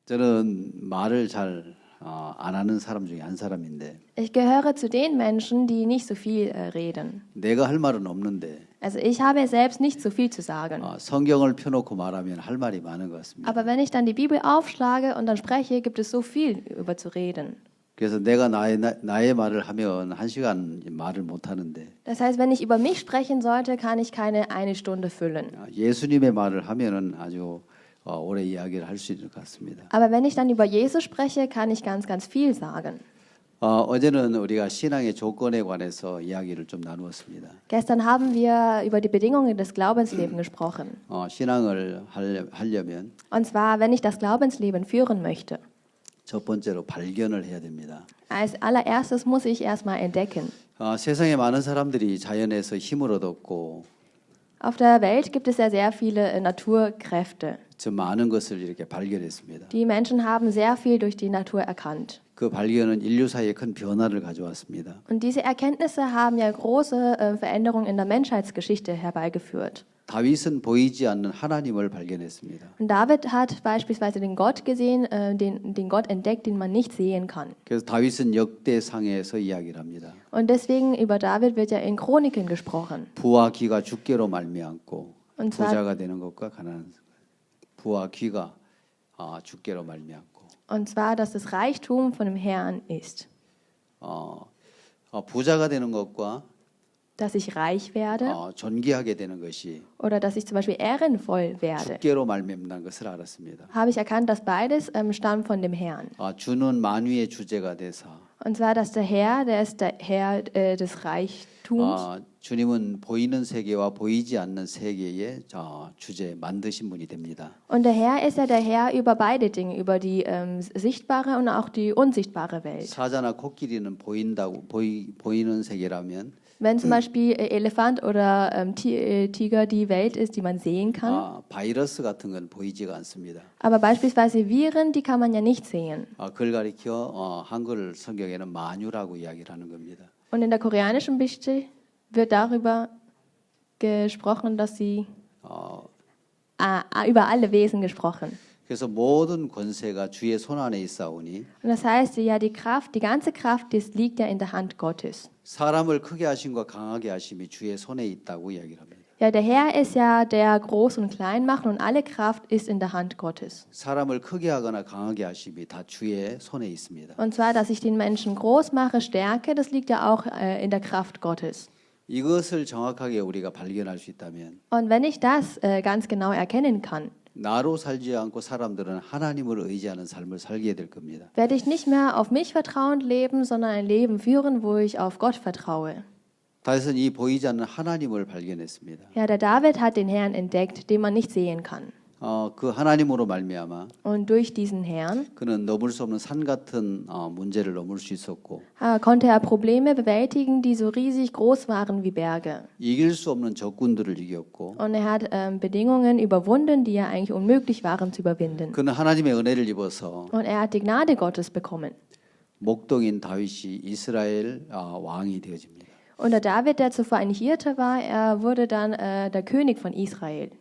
저는 말을 잘 안 하는 사람 중에 한 사람인데 Ich gehöre zu den Menschen, die nicht so viel reden. 내가 할 말은 없는데 Also ich habe selbst nicht so viel zu sagen. 성경을 펴놓고 말하면 할 말이 많은 것 같습니다. Aber wenn ich dann die Bibel aufschlage und dann spreche, gibt es so viel über zu reden. 그래서 내가 나의 말을 하면 1시간 말을 못 하는데 Das heißt, wenn ich über mich sprechen sollte, kann ich keine 1 Stunde füllen. 예수님의 말을 하면은 아주 오래 이야기를 할 수 있을 것 같습니다. Aber wenn ich dann über Jesus spreche, kann ich ganz, ganz viel sagen. 어제는 우리가 신앙의 조건에 관해서 이야기를 좀 나누었습니다. Gestern haben wir über die Bedingungen des Glaubenslebens gesprochen. 신앙을 하려면 Und zwar, wenn ich das Glaubensleben führen möchte. 첫 번째로 발견을 해야 됩니다. Als allererstes muss ich erstmal entdecken. 세상에 많은 사람들이 자연에서 힘을 얻었고 Auf der Welt gibt es ja sehr viele Naturkräfte. 저 많은 것을 이렇게 발견했습니다. Die Menschen haben sehr viel durch die Natur erkannt. 그 발견은 인류사에 큰 변화를 가져왔습니다. Und diese Erkenntnisse haben ja große Veränderungen in der Menschheitsgeschichte herbeigeführt. 다윗은 보이지 않는 하나님을 발견했습니다. Und David hat beispielsweise den Gott gesehen, den Gott entdeckt, den man nicht sehen kann. 그래서 다윗은 역대상에서 이야기를 합니다. Und deswegen über David wird ja in Chroniken gesprochen. 부와 귀가 주께로 말미암고 Und zwar, 부자가 되는 것과 가난한 것. 부와 귀가 주께로 말미암고. und zwar, dass das Reichtum von dem Herrn ist. 부자가 되는 것과 Dass ich reich werde 존귀하게 되는 것이 oder dass ich zum Beispiel ehrenvoll werde. 주께로 말미암는 것을 알았습니다. Habe ich erkannt, dass beides stammt von dem Herrn. 주는 만유의 주제가 되사 Und zwar, dass der ist der Herr des Reichtums. 주님은 보이는 세계와 보이지 않는 세계의 주제 만드신 분이 됩니다. Und der Herr ist ja der Herr über beide Dinge, über die sichtbare und auch die unsichtbare Welt. 사자나 코끼리는 보이는 세계라면 Wenn zum Beispiel Elefant oder Tiger die Welt ist, die man sehen kann. 바이러스 같은 건 보이지가 않습니다. Aber beispielsweise Viren, die kann man ja nicht sehen. 그걸 가리켜 한글 성경에는 만유라고 이야기를 하는 겁니다. Und in der koreanischen Geschichte wird darüber gesprochen, dass sie über alle Wesen gesprochen. 그래서 모든 권세가 주의 손 안에 있사오니. Und das heißt ja, die ganze Kraft, das liegt ja in der Hand Gottes. 사람을 크게 하심과 강하게 하심이 주의 손에 있다고 이야기를 합니다. Ja, der Herr ist ja der groß und klein macht und alle Kraft ist in der Hand Gottes. 사람을 크게 하거나 강하게 하심이 다 주의 손에 있습니다. Und zwar, dass ich den Menschen groß mache, stärke, das liegt ja auch in der Kraft Gottes. 이것을 정확하게 우리가 발견할 수 있다면 Und wenn ich das ganz genau erkennen kann, 나로 살지 않고 사람들은 하나님을 의지하는 삶을 살게 될 겁니다. werde ich nicht mehr auf mich vertrauend leben, sondern ein Leben führen, wo ich auf Gott vertraue. 다윗은 이 보이지 않는 하나님을 발견했습니다. Ja, der David hat den Herrn entdeckt, den man nicht sehen kann. 그 하나님으로 말미암아 Und durch diesen Herrn 그는 넘을 수 없는 산 같은 문제를 넘을 수 있었고 konnte er Probleme bewältigen, die so riesig groß waren wie Berge. 이길 수 없는 적군들을 이겼고 Und er hat Bedingungen überwunden, die ja eigentlich unmöglich waren zu überwinden. 그는 하나님의 은혜를 입어서 Und er hat die Gnade Gottes bekommen. 목동인 다윗이 이스라엘 왕이 되어집니다. Und der David, der zuvor ein Hirte war, er wurde dann der König von Israel.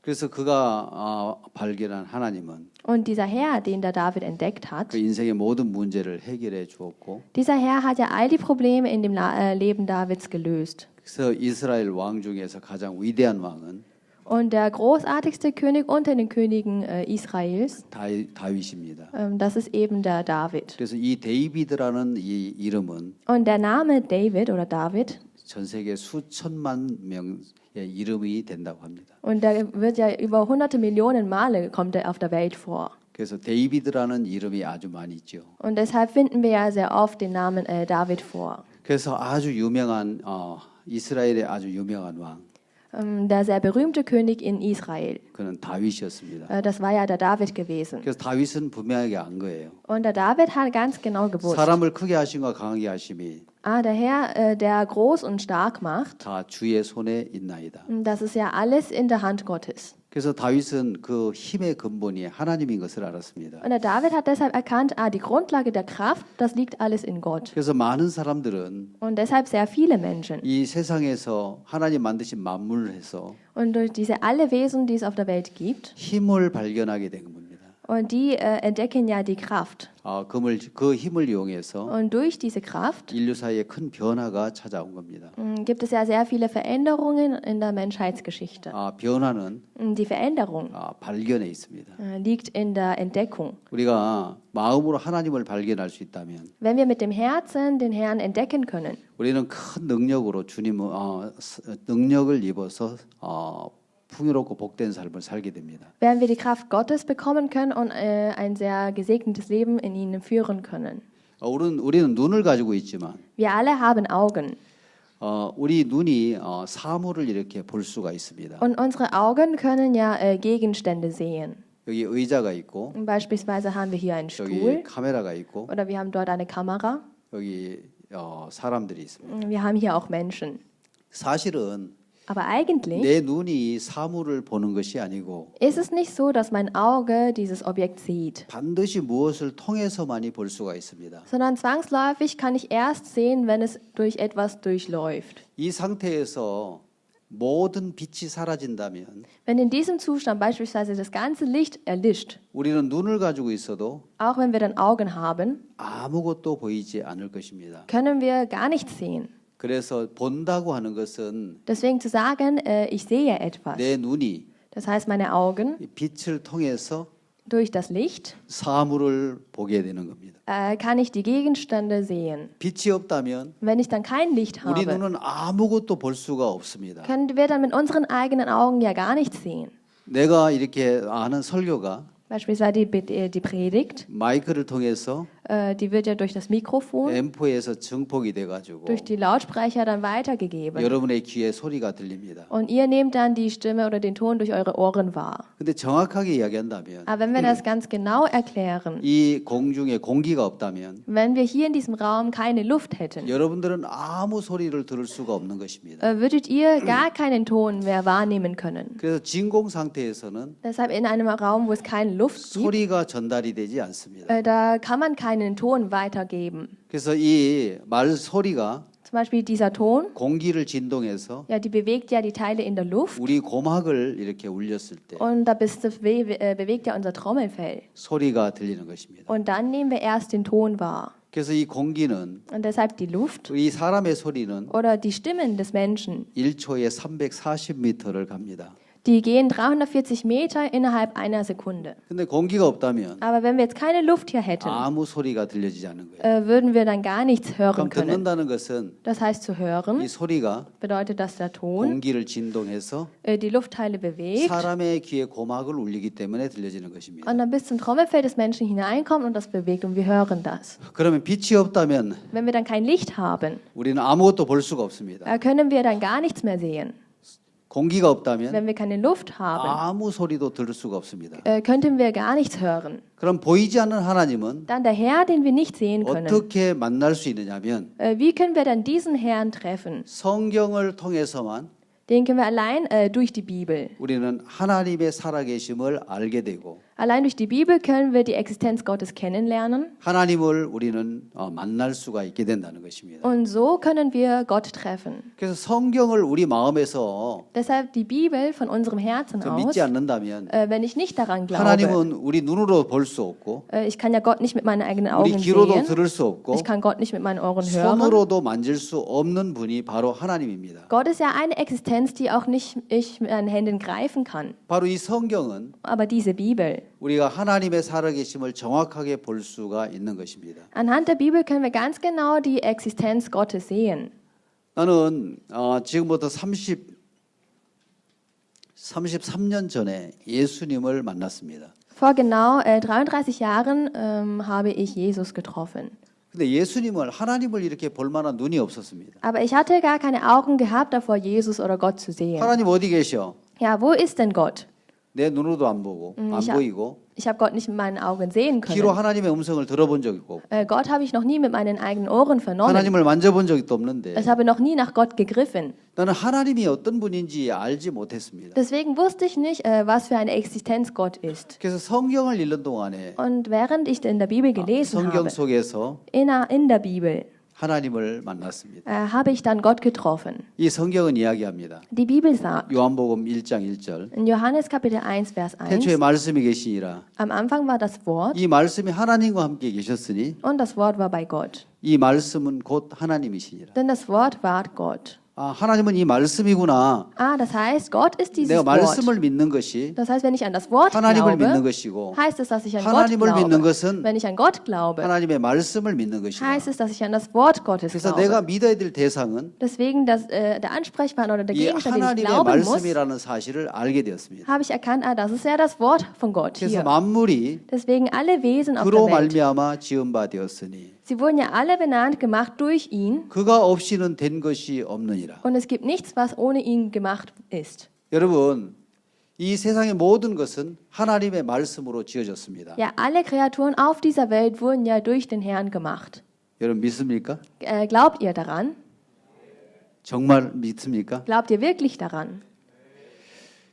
그래서 그가 발견한 하나님은 Und dieser Herr, den der David entdeckt hat, 그 인생의 모든 문제를 해결해 주었고 dieser Herr hat ja all die Probleme in dem Leben Davids gelöst. 그래서 이스라엘 왕 중에서 가장 위대한 왕은 Und der großartigste König unter den Königen Israels, 다윗입니다. das ist eben der David. 그래서 이 데이비드라는 이 이름은 Und der Name David oder David, 전 세계 수천만 명의 이름이 된다고 합니다. und der wird ja über hunderte Millionen Male kommt er auf der Welt vor. 그래서 데이비드라는 이름이 아주 많이 있죠. Und deshalb finden wir ja sehr oft den Namen David vor. 그래서 아주 유명한 이스라엘의 아주 유명한 왕. Der sehr berühmte König in Israel. 그는 다윗이었습니다. Das war ja der David gewesen. 그래서 다윗은 분명하게 안 거예요. Und der David hat ganz genau gewusst. 사람을 크게 하심과 강하게 하심이 Der Herr, der groß und stark macht, 다 주의 손에 있나이다. das ist ja alles in der Hand Gottes. 그래서 다윗은 그 힘의 근본이 하나님인 것을 알았습니다. Und der David hat deshalb erkannt, die Grundlage der Kraft, das liegt alles in Gott. 그래서 많은 사람들은 Und deshalb sehr viele Menschen. 이 세상에서 하나님 만드신 만물을 해서 Und durch diese alle Wesen, die es auf der Welt gibt, 힘을 발견하게 된 겁니다. Und die entdecken ja die Kraft. 그 힘을 이용해서 Und durch diese Kraft 인류 사이에 큰 변화가 찾아온 겁니다. gibt es ja sehr viele Veränderungen in der Menschheitsgeschichte. 변화는 Die Veränderung 발견에 있습니다. liegt in der Entdeckung. 우리가 마음으로 하나님을 발견할 수 있다면 Wenn wir mit dem Herzen den Herrn entdecken können, 우리는 큰 능력으로 주님 능력을 입어서 풍요롭고 복된 삶을 살게 됩니다. werden wir die Kraft Gottes bekommen können und ein sehr gesegnetes Leben in ihnen führen können. 우리는 눈을 가지고 있지만 Wir alle haben Augen 우리 눈이 사물을 이렇게 볼 수가 있습니다. und unsere Augen können ja Gegenstände sehen. 여기 의자가 있고 Beispielsweise haben wir hier einen 여기 Stuhl 카메라가 있고 oder wir haben dort eine Kamera. 여기 사람들이 있습니다. Wir haben hier auch Menschen. 사실은 Aber eigentlich 내 눈이 사물을 보는 것이 아니고 ist es nicht so, dass mein Auge dieses Objekt sieht, 반드시 무엇을 통해서만이 볼 수가 있습니다. sondern zwangsläufig kann ich erst sehen, wenn es durch etwas durchläuft. 이 상태에서 모든 빛이 사라진다면 Wenn in diesem Zustand beispielsweise das ganze Licht erlischt, 우리는 눈을 가지고 있어도 auch wenn wir dann Augen haben, 아무것도 보이지 않을 것입니다. können wir gar nichts sehen. 그래서 본다고 하는 것은 Deswegen zu sagen, ich sehe etwas, 내 눈이 das heißt meine Augen 빛을 통해서 durch das Licht 사물을 보게 되는 겁니다. kann ich die Gegenstände sehen. 빛이 없다면 Wenn ich dann kein Licht 우리 habe, 눈은 아무것도 볼 수가 없습니다. können wir dann mit unseren eigenen Augen ja gar nichts sehen. 내가 이렇게 아는 설교가 Beispielsweise die Predigt, 마이크를 통해서 die wird ja durch das Mikrofon, 앰프에서 증폭이 돼가지고 durch die Lautsprecher dann weitergegeben. 여러분의 귀에 소리가 들립니다. Und ihr nehmt dann die Stimme oder den Ton durch eure Ohren wahr. 근데 정확하게 이야기한다면 Aber wenn wir das ganz genau erklären, 이 공중에 공기가 없다면 wenn wir hier in diesem Raum keine Luft hätten, 여러분들은 아무 소리를 들을 수가 없는 것입니다. würdet ihr gar keinen Ton mehr wahrnehmen können. 그래서 진공 상태에서는 Deshalb in einem Raum, wo es keine Luft gibt, 소리가 전달이 되지 않습니다. da kann man keinen Ton weitergeben. 그래서 이 말 소리가 Zum Beispiel dieser Ton, 공기를 진동해서 ja, die bewegt ja die Teile in der Luft 우리 고막을 이렇게 울렸을 때 und bewegt ja unser Trommelfell. 소리가 들리는 것입니다. Und dann nehmen wir erst den Ton wahr. 그래서 이 공기는 Und deshalb die Luft 이 사람의 소리는 oder die Stimmen des Menschen, 1초에 340m를 갑니다. die gehen 340 Meter innerhalb einer Sekunde. 근데 공기가 없다면 Aber wenn wir jetzt keine Luft hier hätten, 아무 소리가 들려지지 않는 거예요. würden wir dann gar nichts hören 그럼 können. 듣는다는 것은 Das heißt, zu 이 hören 소리가 bedeutet, dass der Ton 공기를 진동해서 die Luftteile bewegt 사람의 귀에 고막을 울리기 때문에 들려지는 것입니다. und dann bis zum Trommelfell des Menschen hineinkommt und das bewegt und wir hören das. 그러면 빛이 없다면 Wenn wir dann kein Licht haben, 우리는 아무것도 볼 수가 없습니다. können wir dann gar nichts mehr sehen. 공기가 없다면 Wenn wir keine Luft haben, 아무 소리도 들을 수가 없습니다. könnten wir gar nichts hören. 그럼 보이지 않는 하나님은 Dann der Herr, den wir nicht sehen können. 어떻게 만날 수 있느냐면 Wie können wir dann diesen Herrn treffen? 성경을 통해서만 Den können wir allein durch die Bibel. 우리는 하나님의 살아계심을 알게 되고 Allein durch die Bibel können wir die Existenz Gottes kennenlernen 하나님을 우리는 만날 수가 있게 된다는 것입니다. und so können wir Gott treffen. 그래서 성경을 우리 마음에서 Deshalb die Bibel von unserem Herzen aus. 믿지 않는다면 Wenn ich nicht daran glaube, 하나님은 우리 눈으로 볼 수 없고 ich kann ja Gott nicht mit meinen eigenen 우리 Augen 귀로도 sehen, 들을 수 없고 ich kann Gott nicht mit meinen Ohren hören. 손으로도 만질 수 없는 분이 바로 하나님입니다. Gott ist ja eine Existenz, die auch nicht ich mit meinen Händen greifen kann. 바로 이 성경은 Aber diese Bibel, 우리가 하나님의 살아계심을 정확하게 볼 수가 있는 것입니다. anhand der Bibel können wir ganz genau die Existenz Gottes sehen. 나는 지금부터 33년 전에 예수님을 만났습니다. Vor genau 33 Jahren habe ich Jesus getroffen. 근데 예수님을 하나님을 이렇게 볼 만한 눈이 없었습니다. Aber ich hatte gar keine Augen gehabt, davor Jesus oder Gott zu sehen. 하나님 어디 계셔? Ja, wo ist denn Gott? 내 눈으로도 안 보고 안 보이고 Ich habe Gott nicht mit meinen Augen sehen 귀로 können. 하나님의 음성을 들어본 적이 없고 Gott habe ich noch nie mit meinen eigenen Ohren vernommen. 하나님을 만져본 적도 없는데 Ich habe noch nie nach Gott gegriffen. 나는 하나님이 어떤 분인지 알지 못했습니다. Deswegen wusste ich nicht, was für eine Existenz Gott ist. 그래서 성경을 읽는 동안에 Und während ich in der Bibel gelesen 성경 habe, 속에서 in der Bibel, 하나님을 만났습니다. habe ich dann Gott getroffen. 이 성경은 이야기합니다. Die Bibel sagt 요한복음 1장 1절. in Johannes Kapitel 1, Vers 1, 태초에 말씀이 계시니라. am Anfang war das Wort 이 말씀이 하나님과 함께 계셨으니 und das Wort war bei Gott. 이 말씀은 곧 하나님이시니라. Denn das Wort war Gott. 아, 하나님은 이 말씀이구나. Das heißt, Gott ist dieses 내가 Wort. 말씀을 믿는 것이 Das heißt, wenn ich an das Wort 하나님을 믿는 glaube, 것이고 heißt es, dass ich an Gott 하나님을 믿는 glaube. 것은 Wenn ich an Gott glaube, 하나님의 말씀을 믿는 것이다. heißt es, dass ich an das Wort Gottes 그래서 glaube. 내가 믿어야 될 대상은 Deswegen, der Ansprechpartner oder der 이 Gegenstand, den ich 하나님의 glauben muss, 말씀이라는 사실을 알게 되었습니다. habe ich erkannt, das ist ja das Wort von Gott 그래서 hier. 만물이 Deswegen alle Wesen auf 그로 der Welt, 말미암아 지은 바 되었으니 sie wurden ja alle benannt, gemacht durch ihn. 그가 없이는 된 것이 없느니라. Und es gibt nichts, was ohne ihn gemacht ist. 여러분, 이 세상의 모든 것은 하나님의 말씀으로 지어졌습니다. Ja, alle Kreaturen auf dieser Welt wurden ja durch den Herrn gemacht. 여러분 믿습니까? Glaubt ihr daran? 정말 믿습니까? Glaubt ihr wirklich daran?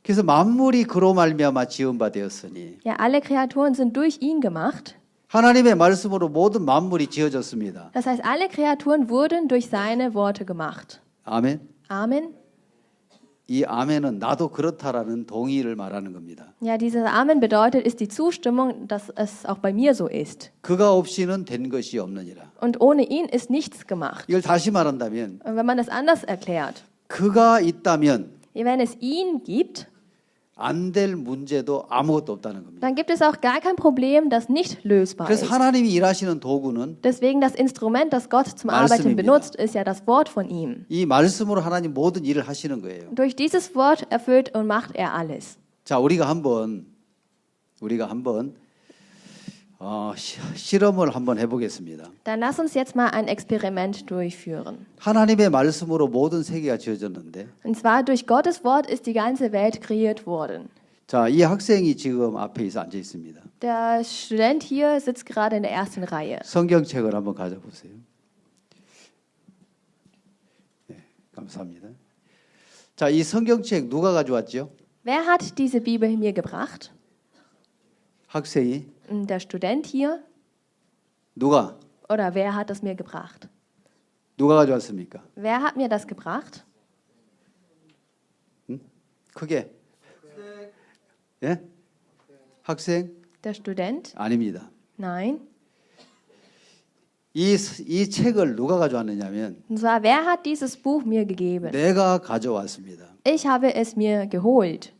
그래서 만물이 그로 말미암아 지은 바 되었으니 Ja, alle Kreaturen sind durch ihn gemacht. 하나님의 말씀으로 모든 만물이 지어졌습니다. Das heißt, alle Kreaturen wurden durch seine Worte gemacht. 아멘. Amen. 이 아멘은 나도 그렇다라는 동의를 말하는 겁니다. Ja, dieses Amen bedeutet, ist die Zustimmung, dass es auch bei mir so ist. 그가 없이는 된 것이 없느니라. Und ohne ihn ist nichts gemacht. 이걸 다시 말한다면 Und wenn man das anders erklärt, 그가 있다면 wenn es ihn gibt, 안 될 문제도 아무것도 없다는 겁니다. dann gibt es auch gar kein Problem, das nicht lösbar 그래서 ist. 하나님이 일하시는 도구는 Deswegen das Instrument, das Gott zum Arbeiten 말씀입니다. benutzt, ist ja das Wort von ihm. 이 말씀으로 하나님 모든 일을 하시는 거예요. Durch dieses Wort erfüllt und macht er alles. 자, 우리가 한번 실험을 한번 해보겠습니다. Dann lass uns jetzt mal ein Experiment durchführen. 하나님의 말씀으로 모든 세계가 지어졌는데, Und zwar durch Gottes Wort ist die ganze Welt kreiert worden. 자, 이 학생이 지금 앞에 앉아 있습니다. Der Student hier sitzt gerade in der ersten Reihe. 성경책을 한번 가져보세요. 네, 감사합니다. 자, 이 성경책 누가 가져왔죠? Wer hat diese Bibel mir gebracht? 학생이 Der Student hier? 누가 Oder wer hat es mir gebracht? 누가 가져왔습니까? Wer hat mir das gebracht? 크게. 예? 학생? Der Student? 아닙니다. Nein. 이 책을 누가 가져왔느냐면 Und zwar, wer hat dieses Buch mir gegeben? 내가 가져왔습니다. Ich habe es mir geholt.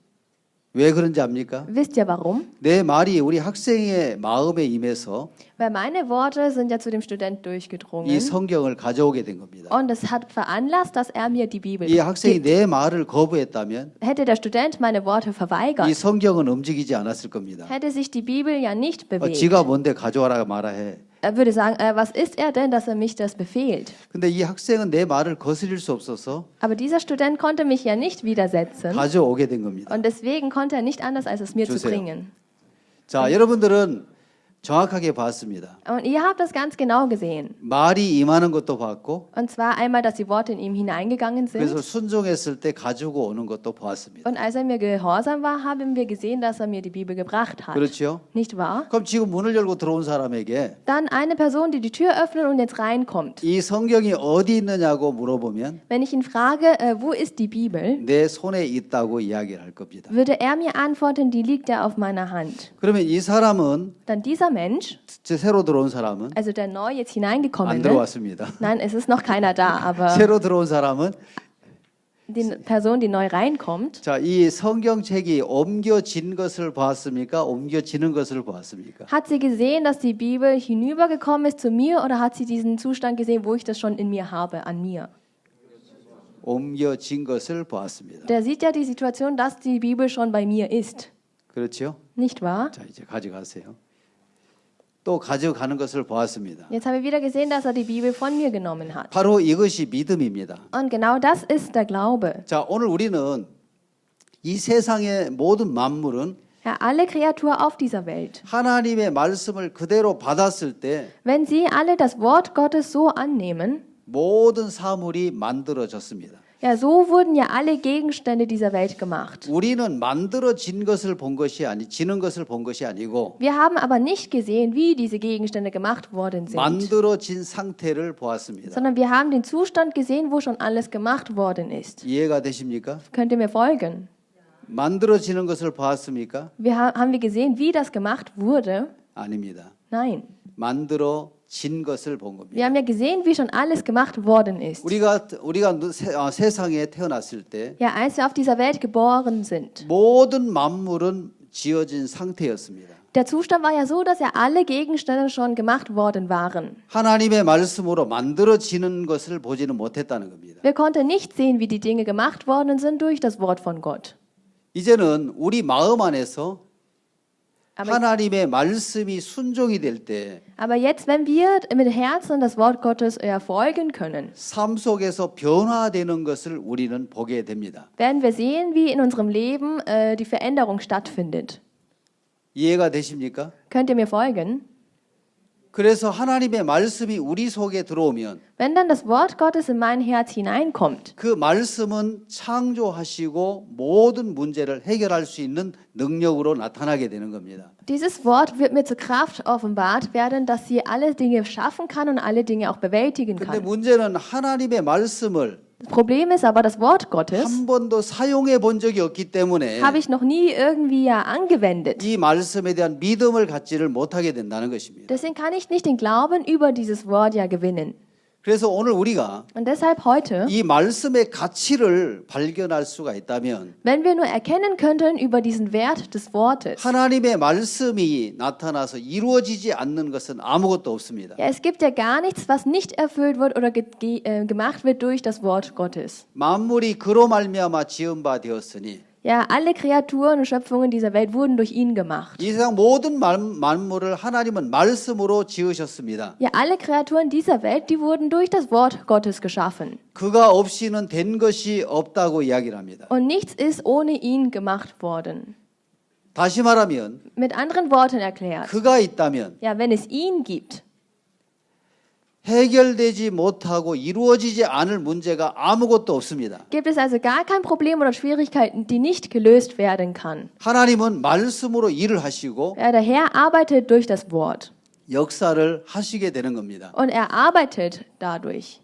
왜 그런지 압니까? Wisst ihr warum? 내 말이 우리 학생의 마음에 임해서 Weil meine Worte sind ja zu dem Student 이 durchgedrungen. 성경을 가져오게 된 겁니다. Und es hat veranlasst, dass er mir die Bibel 이 학생이 gibt. 내 말을 거부했다면 Hätte der Student meine Worte 이 verweigert, 성경은 움직이지 않았을 겁니다. hätte sich die Bibel ja nicht bewegt. 지가 뭔데 가져와라 말아 해. Er würde sagen, was ist er denn, dass er mich das befehlt? 근데 이 학생은 내 말을 거스릴 수 없어서 Aber dieser Student konnte mich ja nicht widersetzen. 가져오게 된 겁니다. Und deswegen konnte er nicht anders, als es mir zu 주세요. bringen. 자, 여러분들은 정확하게 봤습니다. Und ihr habt das ganz genau gesehen. 말이 임하는 것도 봤고 Und zwar einmal, dass die Worte in ihm hineingegangen 그래서 sind. 순종했을 때 가지고 오는 것도 보았습니다. Und als er mir gehorsam war, haben wir gesehen, dass er mir die Bibel gebracht hat. 그렇죠? Nicht wahr? 그럼 지금 문을 열고 들어온 사람에게 Dann eine Person, die die Tür öffnet und jetzt reinkommt. 이 성경이 어디 있느냐고 물어보면 Wenn ich ihn frage, wo ist die Bibel, 내 손에 있다고 이야기를 할 겁니다. würde er mir antworten, die liegt ja auf meiner Hand. 그러면 이 사람은 Dann dieser Mensch, 새로 들어온 사람은 also der neu jetzt 안 hineingekommene, 들어왔습니다. nein, es ist noch keiner da, aber 새로 들어온 사람은 die Person, die neu reinkommt, 자, 이 성경책이 옮겨진 것을 보았습니까? 옮겨지는 것을 보았습니까? hat sie gesehen, dass die Bibel hinübergekommen ist zu mir oder hat sie diesen Zustand gesehen, wo ich das schon in mir habe, an mir? 옮겨진 것을 보았습니다. Der sieht ja die Situation, dass die Bibel schon bei mir ist. 그렇죠? Nicht wahr? 자, 이제 가져가세요. 또 가져가는 것을 보았습니다. Jetzt haben wir wieder gesehen, dass er die Bibel von mir genommen hat. 바로 이것이 믿음입니다. Und genau das ist der Glaube. 자, 오늘 우리는 이 세상의 모든 만물은 Ja, alle Kreaturen auf dieser Welt, 하나님의 말씀을 그대로 받았을 때 wenn sie alle das Wort Gottes so annehmen, 모든 사물이 만들어졌습니다. Ja, so wurden ja alle Gegenstände dieser Welt gemacht. 우리는 만들어진 것을 본 것이 지는 것을 본 것이 아니고 Wir haben aber nicht gesehen, wie diese Gegenstände gemacht worden sind, 만들어진 상태를 보았습니다. sondern wir haben den Zustand gesehen, wo schon alles gemacht worden ist. 이해가 되십니까? Könnt ihr mir folgen? 만들어지는 것을 보았습니까? Haben wir gesehen, wie das gemacht wurde? 아닙니다. Nein. 만들어진 것을 본 Wir 겁니다. haben ja gesehen, wie schon alles gemacht worden ist. 우리가 세상에 태어났을 때 Ja, als wir auf dieser Welt geboren sind. 모든 만물은 지어진 상태였습니다. Der Zustand war ja so, dass ja alle Gegenstände schon gemacht worden waren. 하나님의 말씀으로 만들어지는 것을 보지는 못했다는 겁니다. Wir konnten nicht sehen, wie die Dinge gemacht worden sind durch das Wort von Gott. 이제는 우리 마음 안에서 Aber, 하나님의 말씀이 순종이 될 때 aber jetzt, wenn wir mit Herzen das Wort Gottes folgen können, 삶 속에서 변화되는 것을 우리는 보게 됩니다. werden wir sehen, wie in unserem Leben die Veränderung stattfindet. 이해가 되십니까? Könnt ihr mir folgen? 그래서 하나님의 말씀이 우리 속에 들어오면 Wenn dann das Wort Gottes in mein Herz hineinkommt, 그 말씀은 창조하시고 모든 문제를 해결할 수 있는 능력으로 나타나게 되는 겁니다. dieses Wort wird mir zur Kraft offenbart werden, dass sie alle Dinge schaffen kann und alle Dinge auch bewältigen 근데 kann. 문제는 하나님의 말씀을 Das Problem ist aber, das Wort Gottes 한 번도 사용해 본 적이 없기 때문에 habe ich noch nie irgendwie angewendet. 이 말씀에 대한 믿음을 갖지를 못하게 된다는 것입니다. Deswegen kann ich nicht den Glauben über dieses Wort ja gewinnen. 그래서 오늘 우리가 Und deshalb heute, 이 말씀의 가치를 발견할 수가 있다면 wenn wir nur erkennen könnten über diesen Wert des Wortes. 하나님의 말씀이 나타나서 이루어지지 않는 것은 아무것도 없습니다. Ja, es gibt ja gar nichts, was nicht erfüllt wird oder gemacht wird durch das Wort Gottes. 만물이 그로 말미암아 지은 바 되었으니 Ja, alle Kreaturen und Schöpfungen dieser Welt wurden durch ihn gemacht. 이 세상 모든 만물을 하나님은 말씀으로 지으셨습니다. Ja, alle Kreaturen dieser Welt, die wurden durch das Wort Gottes geschaffen. 그가 없이는 된 것이 없다고 이야기를 합니다. Und nichts ist ohne ihn gemacht worden. 다시 말하면 Mit anderen Worten erklärt. 그가 있다면 Ja, wenn es ihn gibt, 해결되지 못하고 이루어지지 않을 문제가 아무것도 없습니다. gibt es also gar kein Problem oder Schwierigkeiten, die nicht gelöst werden kann. 하나님은 말씀으로 일을 하시고 Ja, der Herr arbeitet durch das Wort. 역사를 하시게 되는 겁니다. Und er arbeitet dadurch.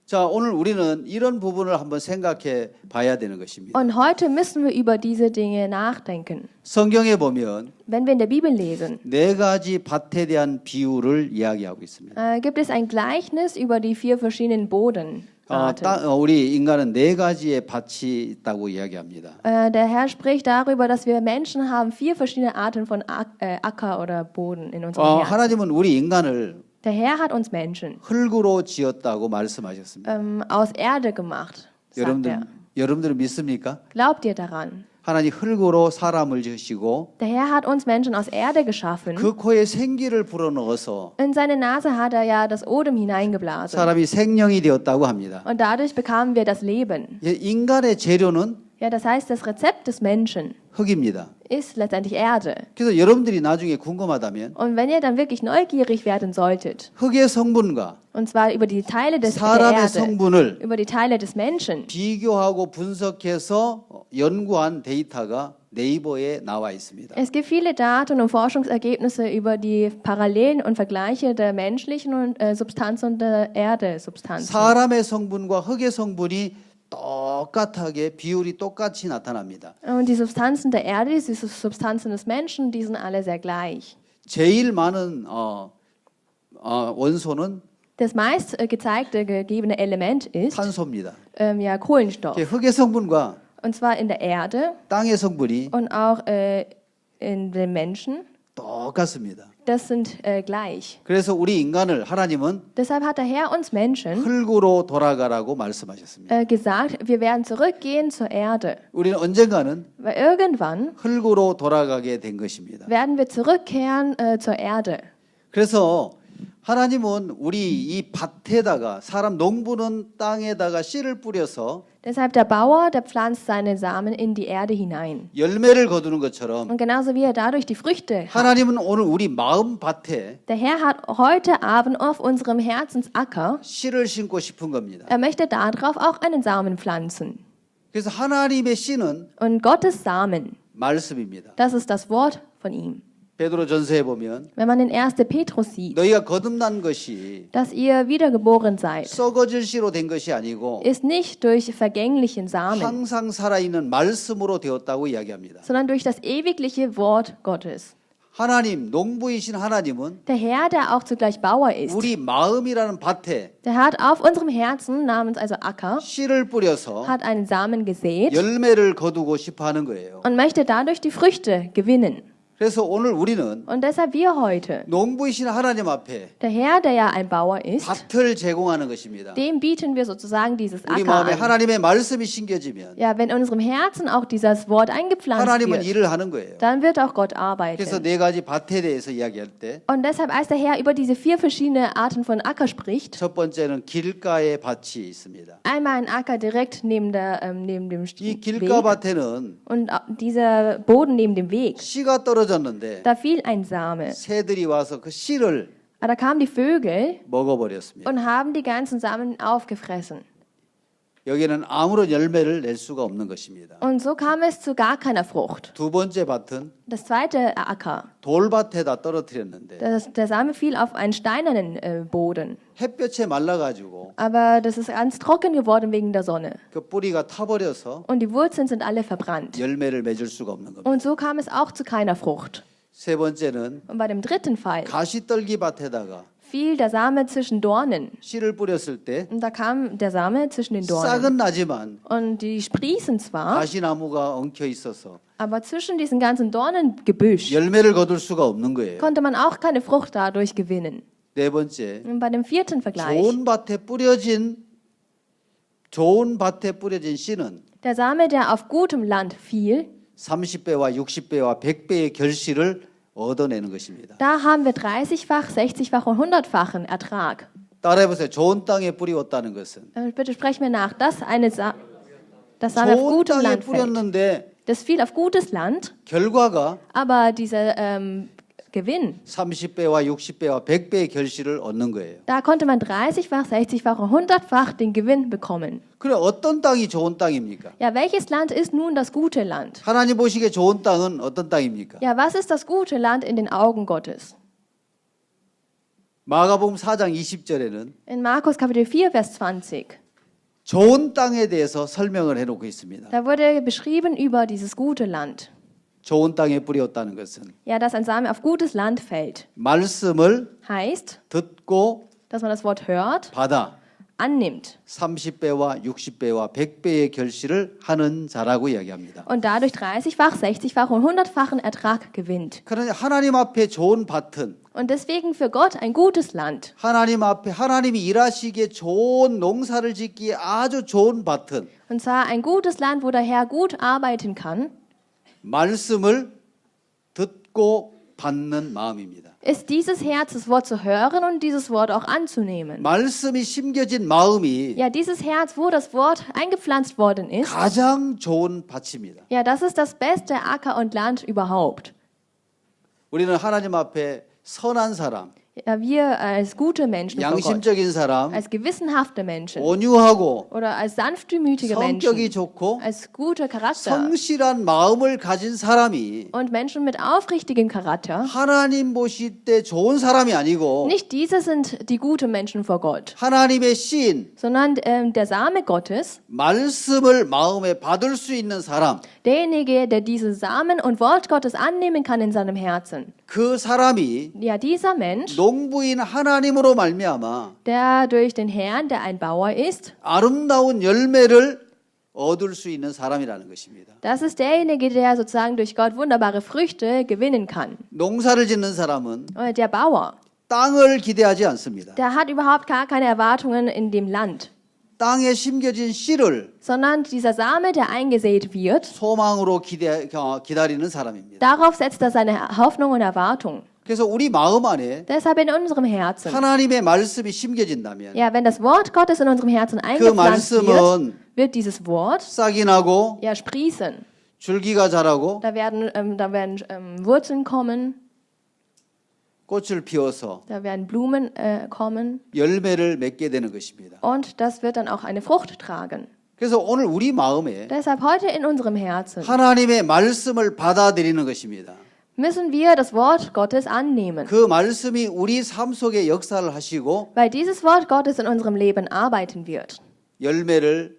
자, 오늘 우리는 이런 부분을 한번 생각해 봐야 되는 것입니다. Und heute müssen wir über diese Dinge nachdenken. 성경에 보면 Wenn wir in der Bibel lesen, 네 가지 밭에 대한 비유를 이야기하고 있습니다. gibt es ein Gleichnis über die 4 verschiedenen Bodenarten. 우리 인간은 네 가지의 밭이 있다고 이야기합니다. Der Herr spricht darüber, dass wir Menschen haben 4 verschiedene Arten von Acker oder Boden in unserem Herzen. 하나님은 우리 인간을 Der Herr hat uns Menschen 흙으로 지었다고 말씀하셨습니다. aus Erde gemacht, sagt er. 여러분들은 믿습니까? Glaubt ihr daran? 하나님 흙으로 사람을 지으시고 Der Herr hat uns Menschen aus Erde geschaffen. 그 코에 생기를 불어넣어서 In seine Nase hat er ja das Odem hineingeblasen. 사람이 생명이 되었다고 합니다. Und dadurch bekamen wir das Leben. 인간의 재료는 Ja, das heißt, das Rezept des Menschen 흙입니다. ist letztendlich Erde. 그래서 여러분들이 나중에 궁금하다면 Und wenn ihr dann wirklich neugierig werden solltet, 흙의 성분과 und zwar über die Teile der 사람의 Erde, 성분을 über die Teile des Menschen, 비교하고 분석해서 연구한 데이터가 네이버에 나와 있습니다. es gibt viele Daten und Forschungsergebnisse über die Parallelen und Vergleiche der menschlichen Substanzen und der Erde-Substanzen. 사람의 성분과 흙의 성분이 똑같하게 비율이 똑같이 나타납니다. Und die Substanzen der Erde, die Substanzen des Menschen, die sind alle sehr gleich. 제일 많은 원소는 Das meist gegebene Element ist 탄소입니다. ja, Kohlenstoff. 흙의 성분과 Und zwar in der Erde 땅의 성분이 und auch in den Menschen. 똑같습니다. Das sind gleich. 그래서 우리 인간을 하나님은 Deshalb hat der Herr uns Menschen 흙으로 돌아가라고 말씀하셨습니다. gesagt, wir werden zurückgehen zur Erde. 우리는 언젠가는 Weil irgendwann 흙으로 돌아가게 된 것입니다. werden wir zurückkehren zur Erde. 그래서 하나님은 우리 이 밭에다가 사람 농부는 땅에다가 씨를 뿌려서 Deshalb der Bauer, der pflanzt seine Samen in die Erde hinein. 열매를 거두는 것처럼 Und genauso wie er dadurch die Früchte hat. 하나님은 오늘 우리 마음 밭에 Der Herr hat heute Abend auf unserem Herzensacker, 씨를 심고 싶은 겁니다. er möchte darauf auch einen Samen pflanzen. 그래서 하나님의 씨는 Und Gottes Samen, 말씀입니다. das ist das Wort von ihm. 베드로 전서에 보면 Wenn man in 1. Petrus sieht, 너희가 거듭난 것이 dass ihr wiedergeboren seid, 썩어질 씨로 된 것이 아니고 ist nicht durch vergänglichen Samen, 항상 살아있는 말씀으로 되었다고 이야기합니다. sondern durch das ewigliche Wort Gottes. 하나님, 농부이신 하나님은 Der Herr, der auch zugleich Bauer ist, 우리 마음이라는 밭에 der hat auf unserem Herzen, namens also Acker, 씨를 뿌려서 hat einen Samen gesät 열매를 거두고 싶어 하는 거예요. und möchte dadurch die Früchte gewinnen. 그래서 오늘 우리는 Und deshalb wir heute, 농부이신 하나님 앞에 der Herr, der ja ein Bauer ist, 밭을 제공하는 것입니다. dem bieten wir sozusagen dieses 우리 Acker 마음에 an. 하나님의 말씀이 심겨지면 Ja, wenn in unserem Herzen auch dieses Wort eingepflanzt 하나님은 wird, 일을 하는 거예요. dann wird auch Gott 그래서 arbeiten. 네 가지 밭에 대해서 이야기할 때 첫 Und deshalb, als der Herr über diese 4 verschiedene Arten von Acker spricht, 번째는 길가에 밭이 있습니다. einmal ein Acker direkt neben dem 이 Weg 길가 밭에는 und dieser Boden neben dem Weg, 씨가 떨어졌는데 da fiel ein Same. 새들이 와서 그 씨를 Aber da kamen die Vögel 먹어버렸습니다. und haben die ganzen Samen aufgefressen. 여기는 아무런 열매를 낼 수가 없는 것입니다. Und so kam es zu gar keiner Frucht. 두 번째 밭은 Das zweite Acker, 돌밭에다 떨어뜨렸는데 der Same fiel auf einen steinernen Boden. 햇볕에 말라가지고 Aber das ist ganz trocken geworden wegen der Sonne. 그 뿌리가 타버려서 Und die Wurzeln sind alle verbrannt. 열매를 맺을 수가 없는 겁니다. Und so kam es auch zu keiner Frucht. 세 번째는 Und bei dem dritten Fall 가시떨기 밭에다가 fiel der Same zwischen Dornen. 씨를 뿌렸을 때 Und da kam der Same zwischen den Dornen. 싹은 나지만 Und die sprießen zwar, 가시나무가 엉켜 있어서 aber zwischen diesen ganzen Dornengebüsch 열매를 거둘 수가 없는 거예요. konnte man auch keine Frucht dadurch gewinnen. 네 번째, Und bei dem vierten Vergleich, 좋은 밭에 뿌려진 씨는 der Same, der auf gutem Land fiel, 30배와 60배와 100배의 결실을 얻어내는 것입니다. da haben wir 30-fach, 60-fach und 100-fachen Ertrag. 따라해보세요. 좋은 땅에 뿌리웠다는 것은 Bitte sprech mir nach, das Same auf 좋은 gutem 땅에 Land fällt. 뿌렸는데 Das fiel auf gutes Land, 결과가 aber dieser Gewinn, 30배와 60배와 100배의 결실을 얻는 거예요. da konnte man 30-fach, 60-fach und 100-fach den Gewinn bekommen. 그래 어떤 땅이 좋은 땅입니까? Ja, welches Land ist nun das gute Land? 하나님 보시기에 좋은 땅은 어떤 땅입니까? Ja, was ist das gute Land in den Augen Gottes? 마가복음 4장 20절에는 In Markus Kapitel 4, Vers 20. 좋은 땅에 대해서 설명을 해놓고 있습니다. Da wurde beschrieben über dieses gute Land. 좋은 땅에 뿌렸다는 것은 Ja, dass ein Same auf gutes Land fällt. 말씀을 Heißt, 듣고 dass man das Wort hört, 받아 annimmt 30배와 60배와 100배의 결실을 하는 자라고 이야기합니다. und dadurch 30-fach, 60-fach und 100-fachen Ertrag gewinnt. 그러나 하나님 앞에 좋은 밭은 Und deswegen für Gott ein gutes Land. 하나님 앞에 하나님이 일하시기에 좋은 농사를 짓기에 아주 좋은 밭은 Und zwar ein gutes Land, wo der Herr gut arbeiten kann, 말씀을 듣고 받는 마음입니다. ist dieses Herz, das Wort zu hören und dieses Wort auch anzunehmen. 말씀이 심겨진 마음이 Ja, dieses Herz, wo das Wort eingepflanzt worden ist, 가장 좋은 밭입니다. ja, das ist das beste Acker und Land überhaupt. 우리는 하나님 앞에 선한 사람, Ja, wir als gute Menschen vor Gott, 양심적인 사람, als gewissenhafte Menschen 온유하고 oder als sanftmütige 성격이 Menschen, 좋고 als guter Charakter 성실한 마음을 가진 사람이 und Menschen mit aufrichtigem Charakter. 하나님 보실 때 좋은 사람이 아니고 Nicht diese sind die guten Menschen vor Gott, 하나님의 씨인 sondern der Same Gottes, 말씀을 마음에 받을 수 있는 사람, derjenige, der diese Samen und Wort Gottes annehmen kann in seinem Herzen. 그 사람이 Ja, dieser Mensch, 농부인 하나님으로 말미암아 der durch den Herrn, der ein Bauer ist, 아름다운 열매를 얻을 수 있는 사람이라는 것입니다. das ist derjenige, der sozusagen durch Gott wunderbare Früchte gewinnen kann. 농사를 짓는 사람은 Der Bauer, 땅을 기대하지 않습니다. der hat überhaupt gar keine Erwartungen in dem Land, 땅에 심겨진 씨를 sondern dieser Same, der eingesät wird, 소망으로 기다리는 사람입니다. darauf setzt er seine Hoffnung und Erwartung. 그래서 우리 마음 안에 Deshalb in unserem Herzen. 하나님의 말씀이 심겨진다면 Ja, wenn das Wort Gottes in unserem Herzen 그 eingepflanzt wird, 말씀은 wird dieses Wort 싹이 나고 ja sprießen. 줄기가 자라고 Da werden Wurzeln kommen, 꽃을 피워서 da werden Blumen kommen 열매를 맺게 되는 것입니다. und das wird dann auch eine Frucht tragen. 그래서 오늘 우리 마음에 Deshalb heute in unserem Herzen 하나님의 말씀을 받아들이는 것입니다. müssen wir das Wort Gottes annehmen, 그 말씀이 우리 삶 속에 역사를 하시고 weil dieses Wort Gottes in unserem Leben arbeiten wird 열매를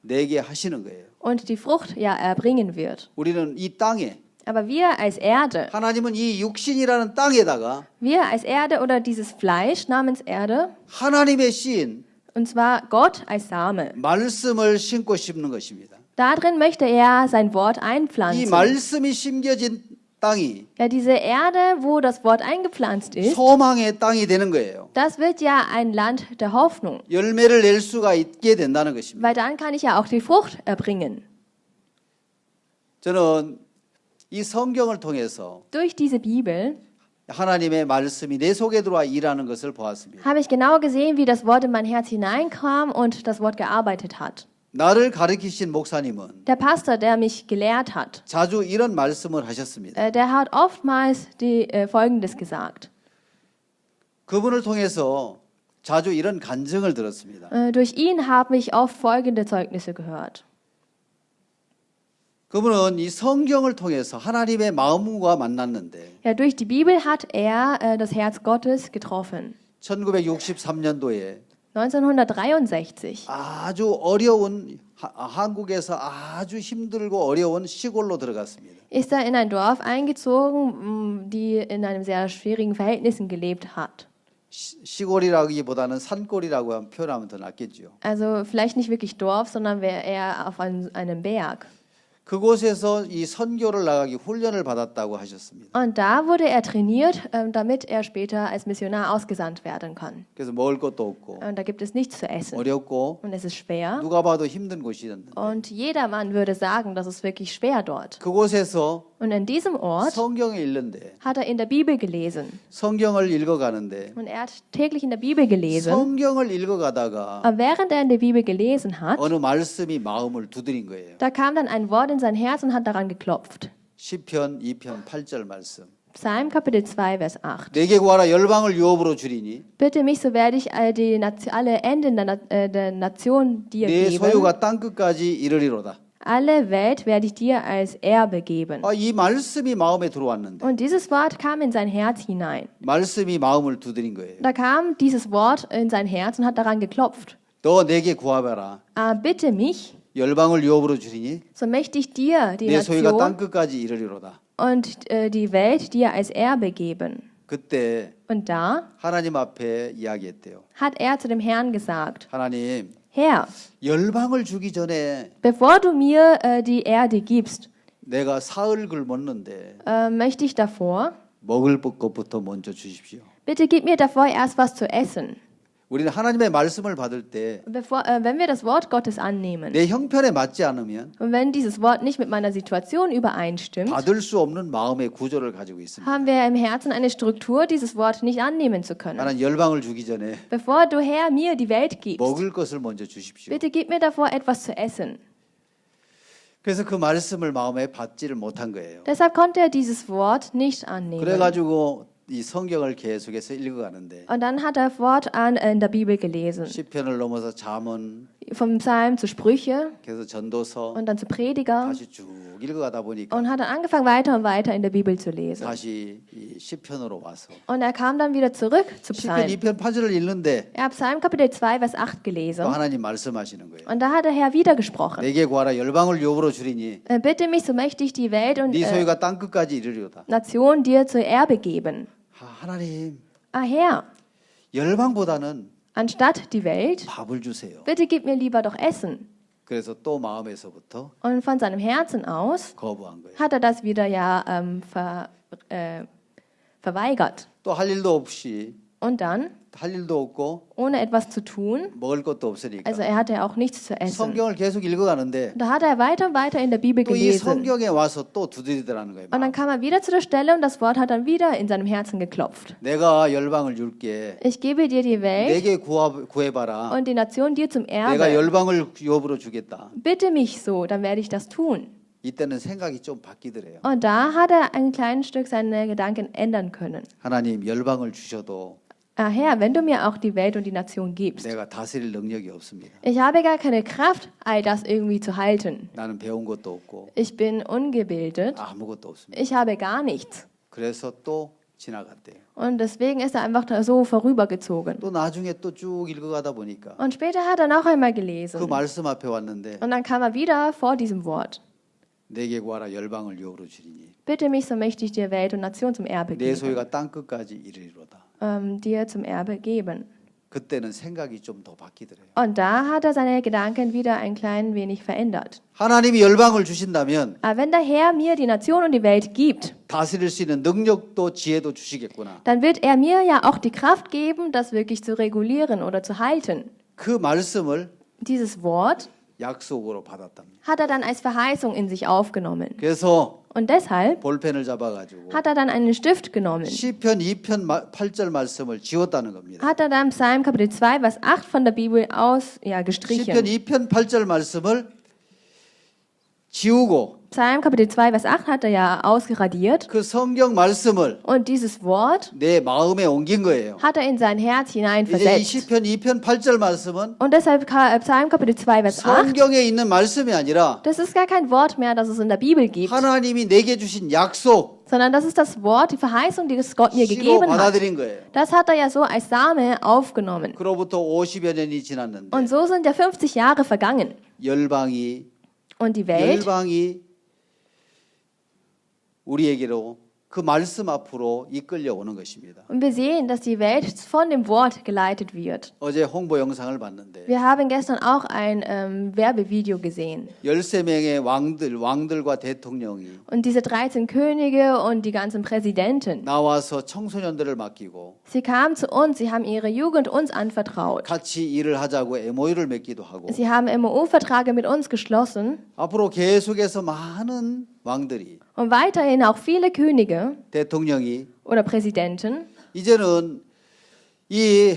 내게 하시는 거예요. und die Frucht ja erbringen wird. 우리는 이 땅에 Aber wir als Erde, 하나님은 이 육신이라는 땅에다가 wir als Erde oder dieses Fleisch namens Erde, 하나님의 씨인 und zwar Gott als Same, 말씀을 심고 심는 것입니다. darin möchte er sein Wort 이 einpflanzen. 말씀이 심겨진 땅이 Ja, diese Erde, wo das Wort eingepflanzt ist, 소망의 땅이 되는 거예요. das wird ja ein Land der Hoffnung, 열매를 낼 수가 있게 된다는 것입니다. weil dann kann ich ja auch die Frucht erbringen. 저는 이 성경을 통해서 Durch diese Bibel 하나님의 말씀이 내 속에 들어와 일하는 것을 보았습니다. habe ich genau gesehen, wie das Wort in mein Herz hineinkam und das Wort gearbeitet hat. 나를 가르치신 목사님은 Der Pastor, der mich gelehrt hat, 자주 이런 말씀을 하셨습니다. der hat oftmals Folgendes gesagt. 그분을 통해서 자주 이런 간증을 들었습니다. Durch ihn habe ich oft folgende Zeugnisse gehört. 그분은 이 성경을 통해서 하나님의 마음과 만났는데 Ja, durch die Bibel hat er das Herz Gottes getroffen. 1963년도에 1963 아주 어려운 한국에서 아주 힘들고 어려운 시골로 들어갔습니다. ist er in ein Dorf eingezogen, die in einem sehr schwierigen Verhältnissen gelebt hat. 시골이라기보다는 산골이라고 하면 표현하면 더 낫겠죠. Also vielleicht nicht wirklich Dorf, sondern wäre eher auf einem Berg. 그곳에서 이 선교를 나가기 훈련을 받았다고 하셨습니다. Und da wurde er trainiert, damit er später als Missionar ausgesandt werden kann. 그래서 먹을 것도 없고 Und da gibt es nichts zu essen. 어렵고 Und es ist schwer. 누가 봐도 힘든 곳이었는데 Und jedermann würde sagen, das ist wirklich schwer dort. 그곳에서 Und in diesem Ort 성경을 읽는데 hat er in der Bibel gelesen. 성경을 읽어가는데 Und er hat täglich in der Bibel gelesen. 성경을 읽어가다가 Aber während er in der Bibel gelesen hat, 어느 말씀이 마음을 두드린 거예요. da kam dann ein Wort in sein Herz und hat daran geklopft. 시편 2편 8절 말씀. Psalm Kapitel 2, Vers 8. 내게 구하라 열방을 유업으로 주리니 Bitte mich, so werde ich alle Enden der Nation dir 내 geben. 소유가 땅 끝까지 이르리로다. Alle Welt werde ich dir als Erbe geben. 이 말씀이 마음에 들어왔는데 Und dieses Wort kam in sein Herz hinein. 말씀이 마음을 두드린 거예요. Da kam dieses Wort in sein Herz und hat daran geklopft. 너 내게 구하라 Bitte mich, 열방을 유업으로 주리니 so möchte ich dir die 내 소유가 땅 Nation 끝까지 이르리로다. und die Welt dir als Erbe geben. 그때 Und da 하나님 앞에 이야기했대요. hat er zu dem Herrn gesagt, 하나님 Herr, 열방을 주기 전에 bevor du mir die Erde gibst, 내가 사흘 굶었는데 möchte ich davor, 먹을 것부터 먼저 주십시오. bitte gib mir davor erst was zu essen. 우리는 하나님의 말씀을 받을 때 내 Wenn wir das Wort Gottes annehmen 형편에 맞지 않으면 und wenn dieses Wort nicht mit meiner Situation übereinstimmt, 받을 수 없는 마음의 구조를 가지고 있습니다. haben wir im Herzen eine Struktur, dieses Wort nicht annehmen zu können. 하나님 열방을 주기 전에 Bevor du, Herr, mir die Welt gibst, 먹을 것을 먼저 주십시오. bitte gib mir davor etwas zu essen. 그래서 그 말씀을 마음에 받지를 못한 거예요. Deshalb konnte er dieses Wort nicht annehmen. 그래가지고 이 성경을 계속해서 읽어가는데 Und dann hat er fortan in der Bibel gelesen. 시편을 넘어서 잠언, Vom Psalm zu Sprüche 그래서 전도서 und dann zu Prediger. 다시 쭉 읽어가다 보니까 Und hat dann angefangen, weiter und weiter in der Bibel zu lesen. 다시 이 시편으로 와서 Und er kam dann wieder zurück zu 시편 Psalm. 2편 8절을 읽는데 Er hat Psalm Kapitel 2, Vers 8 또 gelesen. 하나님 말씀하시는 거예요. Und da hat der Herr wieder gesprochen. 내게 구하라 열방을 유업으로 주리니 Bitte mich, so möchte ich die Welt und 네 소유가 땅 끝까지 이르리로다. Nation dir zur Erbe geben. 하나님 Herr, 열방보다는 anstatt die Welt, 밥을 주세요. bitte gib mir lieber doch Essen. 그래서 또 마음에서부터 Und von seinem Herzen aus 거부한 거예요. hat er das wieder ja verweigert. 또 할 일도 없이 Und dann 할 일도 없고 ohne etwas zu tun. 먹을 것도 없으니까. Also er hatte auch nichts zu essen. 성경을 계속 읽어가는데 Und da hat er weiter und weiter in der Bibel 또 이 gelesen. 성경에 와서 또 두드리더라는 거예요. Und dann kam er wieder zu der Stelle und das Wort hat dann wieder in seinem Herzen geklopft. 내가 열방을 줄게. Ich gebe dir die Welt 내게 구해봐라. und die Nation dir zum 내가 Erbe. 열방을 유업으로 주겠다. Bitte mich so, dann werde ich das tun. 이때는 생각이 좀 바뀌더래요. Und da hat er ein kleines Stück seine Gedanken ändern können. 하나님 열방을 주셔도 Ah, Herr, wenn du mir auch die Welt und die Nation gibst, 내가 다스릴 능력이 없습니다. ich habe gar keine Kraft, all das irgendwie zu halten. 나는 배운 것도 없고 Ich bin ungebildet. 아무것도 없습니다. Ich habe gar nichts. 그래서 또 지나갔대요. Und deswegen ist er einfach da so vorübergezogen. 또 나중에 또 쭉 읽어가다 보니까 Und später hat er noch einmal 그 gelesen. 말씀 앞에 왔는데 Und dann kam er wieder vor diesem Wort. 내게 구하라 열방을 유업으로 주리니 Bitte mich, so möchte ich dir Welt und Nation zum Erbe 내 geben. 소유가 땅 끝까지 이르리로다. Dir zum Erbe geben. 그때는 생각이 좀 더 바뀌더래요. Und da hat er seine Gedanken wieder ein klein wenig verändert. 하나님이 열방을 주신다면 Aber wenn der Herr mir die Nation und die Welt gibt, 다스릴 수 있는 능력도 지혜도 주시겠구나. dann wird er mir ja auch die Kraft geben, das wirklich zu regulieren oder zu halten. 그 말씀을 Dieses Wort 약속으로 받았답니다. hat er dann als Verheißung in sich aufgenommen. 그래서 Und deshalb 볼펜을 잡아가지고 hat er dann einen Stift genommen. 시편 2편 8절 말씀을 지웠다는 겁니다. Hat er dann Psalm Kapitel 2, Vers 8 von der Bibel aus 시편 gestrichen. 2편 8절 말씀을 지우고 Psalm Kapitel 2, Vers 8 hat er ja ausgeradiert. 그 성경 말씀을 Und dieses Wort 내 마음에 옮긴 거예요. hat er in sein Herz 이제 이 hineinversetzt. 시편 2편 8절 말씀은 Und deshalb Psalm Kapitel 2, Vers 8, 성경에 있는 말씀이 아니라 das ist gar kein Wort mehr, das es in der Bibel gibt, 하나님이 내게 주신 약속 sondern das ist das Wort, die Verheißung, die es Gott mir 씨로 gegeben hat. 받아들인 거예요. Das hat er ja so als Same aufgenommen. 그로부터 50여 년이 지났는데 Und so sind ja 50 Jahre vergangen. 열방이 Und die Welt 우리에게로 그 말씀 앞으로 이끌려 오는 것입니다. Und wir sehen, dass die Welt von dem Wort geleitet wird. 어제 홍보 영상을 봤는데 Wir haben gestern auch ein Werbevideo gesehen. 13명의 왕들과 대통령이 Und diese 13 Könige und die ganzen Präsidenten, 나와서 청소년들을 맡기고 sie kamen zu uns, sie haben ihre Jugend uns anvertraut. 같이 일을 하자고 MOU를 맺기도 하고 Sie haben MOU-Verträge mit uns geschlossen. 앞으로 계속해서 많은 왕들이 Und weiterhin auch viele Könige 대통령이 oder Präsidenten 이제는 이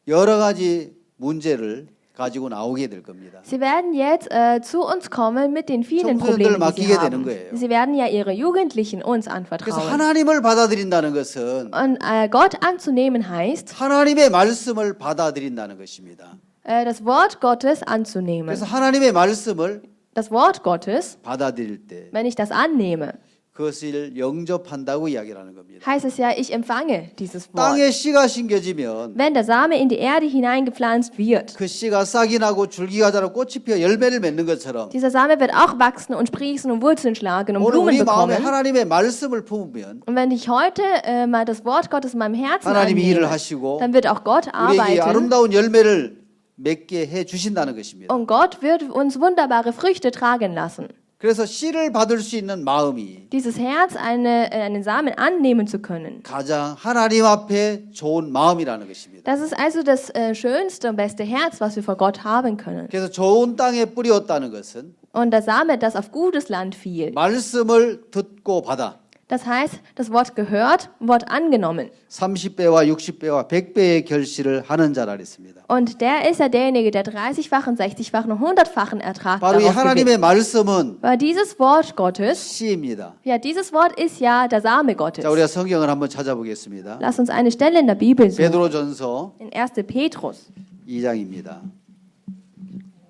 여러 가지 문제를 가지고 나오게 될 겁니다. Sie werden jetzt zu uns kommen mit den vielen 청소년들을 Problemen, die sie 맡기게 되는 haben. 거예요. Sie werden ja ihre Jugendlichen uns 그래서 anvertrauen. 하나님을 받아들인다는 것은 Und Gott anzunehmen heißt, 하나님의 말씀을 받아들인다는 것입니다. das Wort Gottes anzunehmen. 그래서 하나님의 말씀을 Das Wort Gottes, 받아들일 때 wenn ich das annehme, 그것을 영접한다고 이야기를 하는 겁니다. heißt es ja, ich empfange dieses Wort. 땅에 씨가 심겨지면 Wenn der Same in die Erde hineingepflanzt wird, 그 씨가 싹이 나고 줄기가 자라 꽃이 피어 열매를 맺는 것처럼 dieser Same wird auch wachsen und sprießen und Wurzeln schlagen und 오늘 Blumen 우리 마음에 bekommen. 하나님의 말씀을 품으면 Und wenn ich heute mal das Wort Gottes in meinem Herzen 하나님이 일을 annehme, 하시고 dann wird auch Gott 우리에게 arbeiten 아름다운 열매를 맺게 해 주신다는 것입니다. und Gott wird uns wunderbare Früchte tragen lassen. 그래서 씨를 받을 수 있는 마음이 Dieses Herz, einen Samen annehmen zu können. 가장 하나님 앞에 좋은 마음이라는 것입니다. Das ist also das schönste und beste Herz, was wir vor Gott haben können. 그래서 좋은 땅에 뿌렸다는 것은 Und der Same, das auf gutes Land fiel. 말씀을 듣고 받아 Das heißt, das Wort gehört, Wort angenommen. 30배와 60배와 100배의 결실을 하는 자라 그랬습니다. Und der ist ja derjenige, der 30-fachen, 60-fachen und 100-fachen Ertrag 바로 이 darauf 하나님의 gewinnt. 말씀은 Weil dieses Wort Gottes, 씨입니다. ja, dieses Wort ist ja der Same Gottes. 자, 우리가 성경을 한번 찾아보겠습니다. Lass uns eine Stelle in der Bibel suchen. 베드로전서 In 1. Petrus, 2장입니다.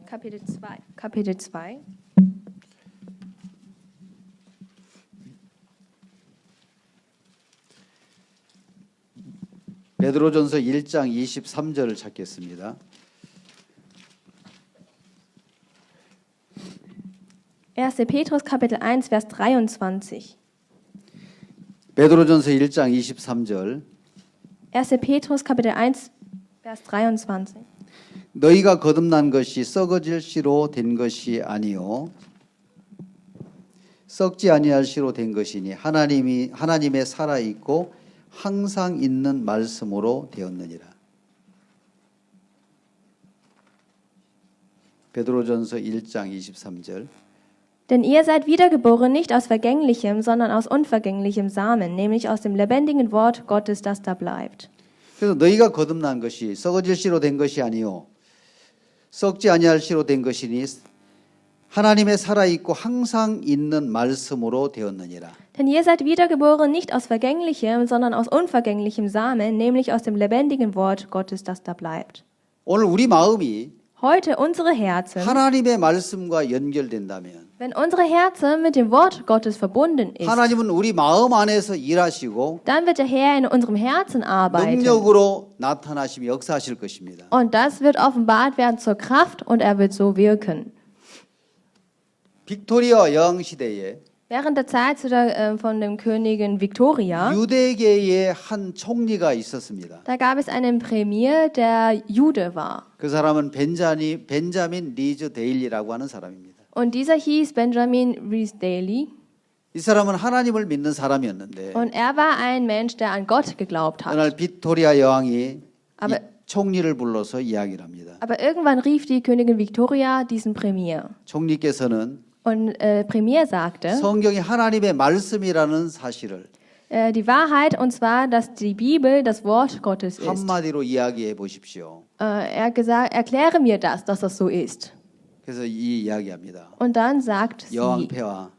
Kapitel 2. Kapitel 2. 베드로전서 1장 23절을 찾겠습니다. 1. Petrus, Kapitel 1, Vers 23. 베드로전서 1장 23절 1. Petrus, Kapitel 1, Vers 23. 너희가 거듭난 것이 썩어질 씨로 된 것이 아니요 썩지 아니할 씨로 된 것이니 하나님의 살아 있고 항상 있는 말씀으로 되었느니라. 베드로전서 1장 23절. Denn ihr seid wiedergeboren nicht aus vergänglichem, sondern aus unvergänglichem Samen, nämlich aus dem lebendigen Wort Gottes, das da bleibt. 그래서 너희가 거듭난 것이 썩어질 씨로 된 것이 아니요 썩지 아니할 씨로 된 것이니 하나님의 살아있고 항상 있는 말씀으로 되었느니라. Denn ihr seid wiedergeboren nicht aus vergänglichem, sondern aus unvergänglichem Samen, nämlich aus dem lebendigen Wort Gottes, das da bleibt. 오늘 우리 마음이 Heute unsere Herzen, 하나님의 말씀과 연결된다면 wenn unsere Herzen mit dem Wort Gottes verbunden ist, 하나님은 우리 마음 안에서 일하시고 dann wird der Herr in unserem Herzen arbeiten. 능력으로 나타나시며 역사하실 것입니다. Und das wird offenbart werden zur Kraft und er wird so wirken. 빅토리아 여왕 시대에 Während der Zeit von dem Königin Victoria, 유대계의 한 총리가 있었습니다. da gab es einen Premier, der Jude war. 그 사람은 벤자민 리즈 데일리라고 하는 사람입니다. Und dieser hieß Benjamin Riesdaly. 이 사람은 하나님을 믿는 사람이었는데 Und er war ein Mensch, der an Gott geglaubt hat. 그날 빅토리아 여왕이 이 Aber- 총리를 불러서 이야기를 합니다. Aber irgendwann rief die Königin Victoria diesen Premier. 총리께서는 Und Premier sagte, 성경이 하나님의 말씀이라는 사실을 die Wahrheit, und zwar, dass die Bibel das Wort Gottes ist. 한마디로 이야기해 보십시오. Er hat gesagt, erkläre mir das, dass das so ist. 그래서 이 이야기합니다. Und dann sagt 여왕 폐하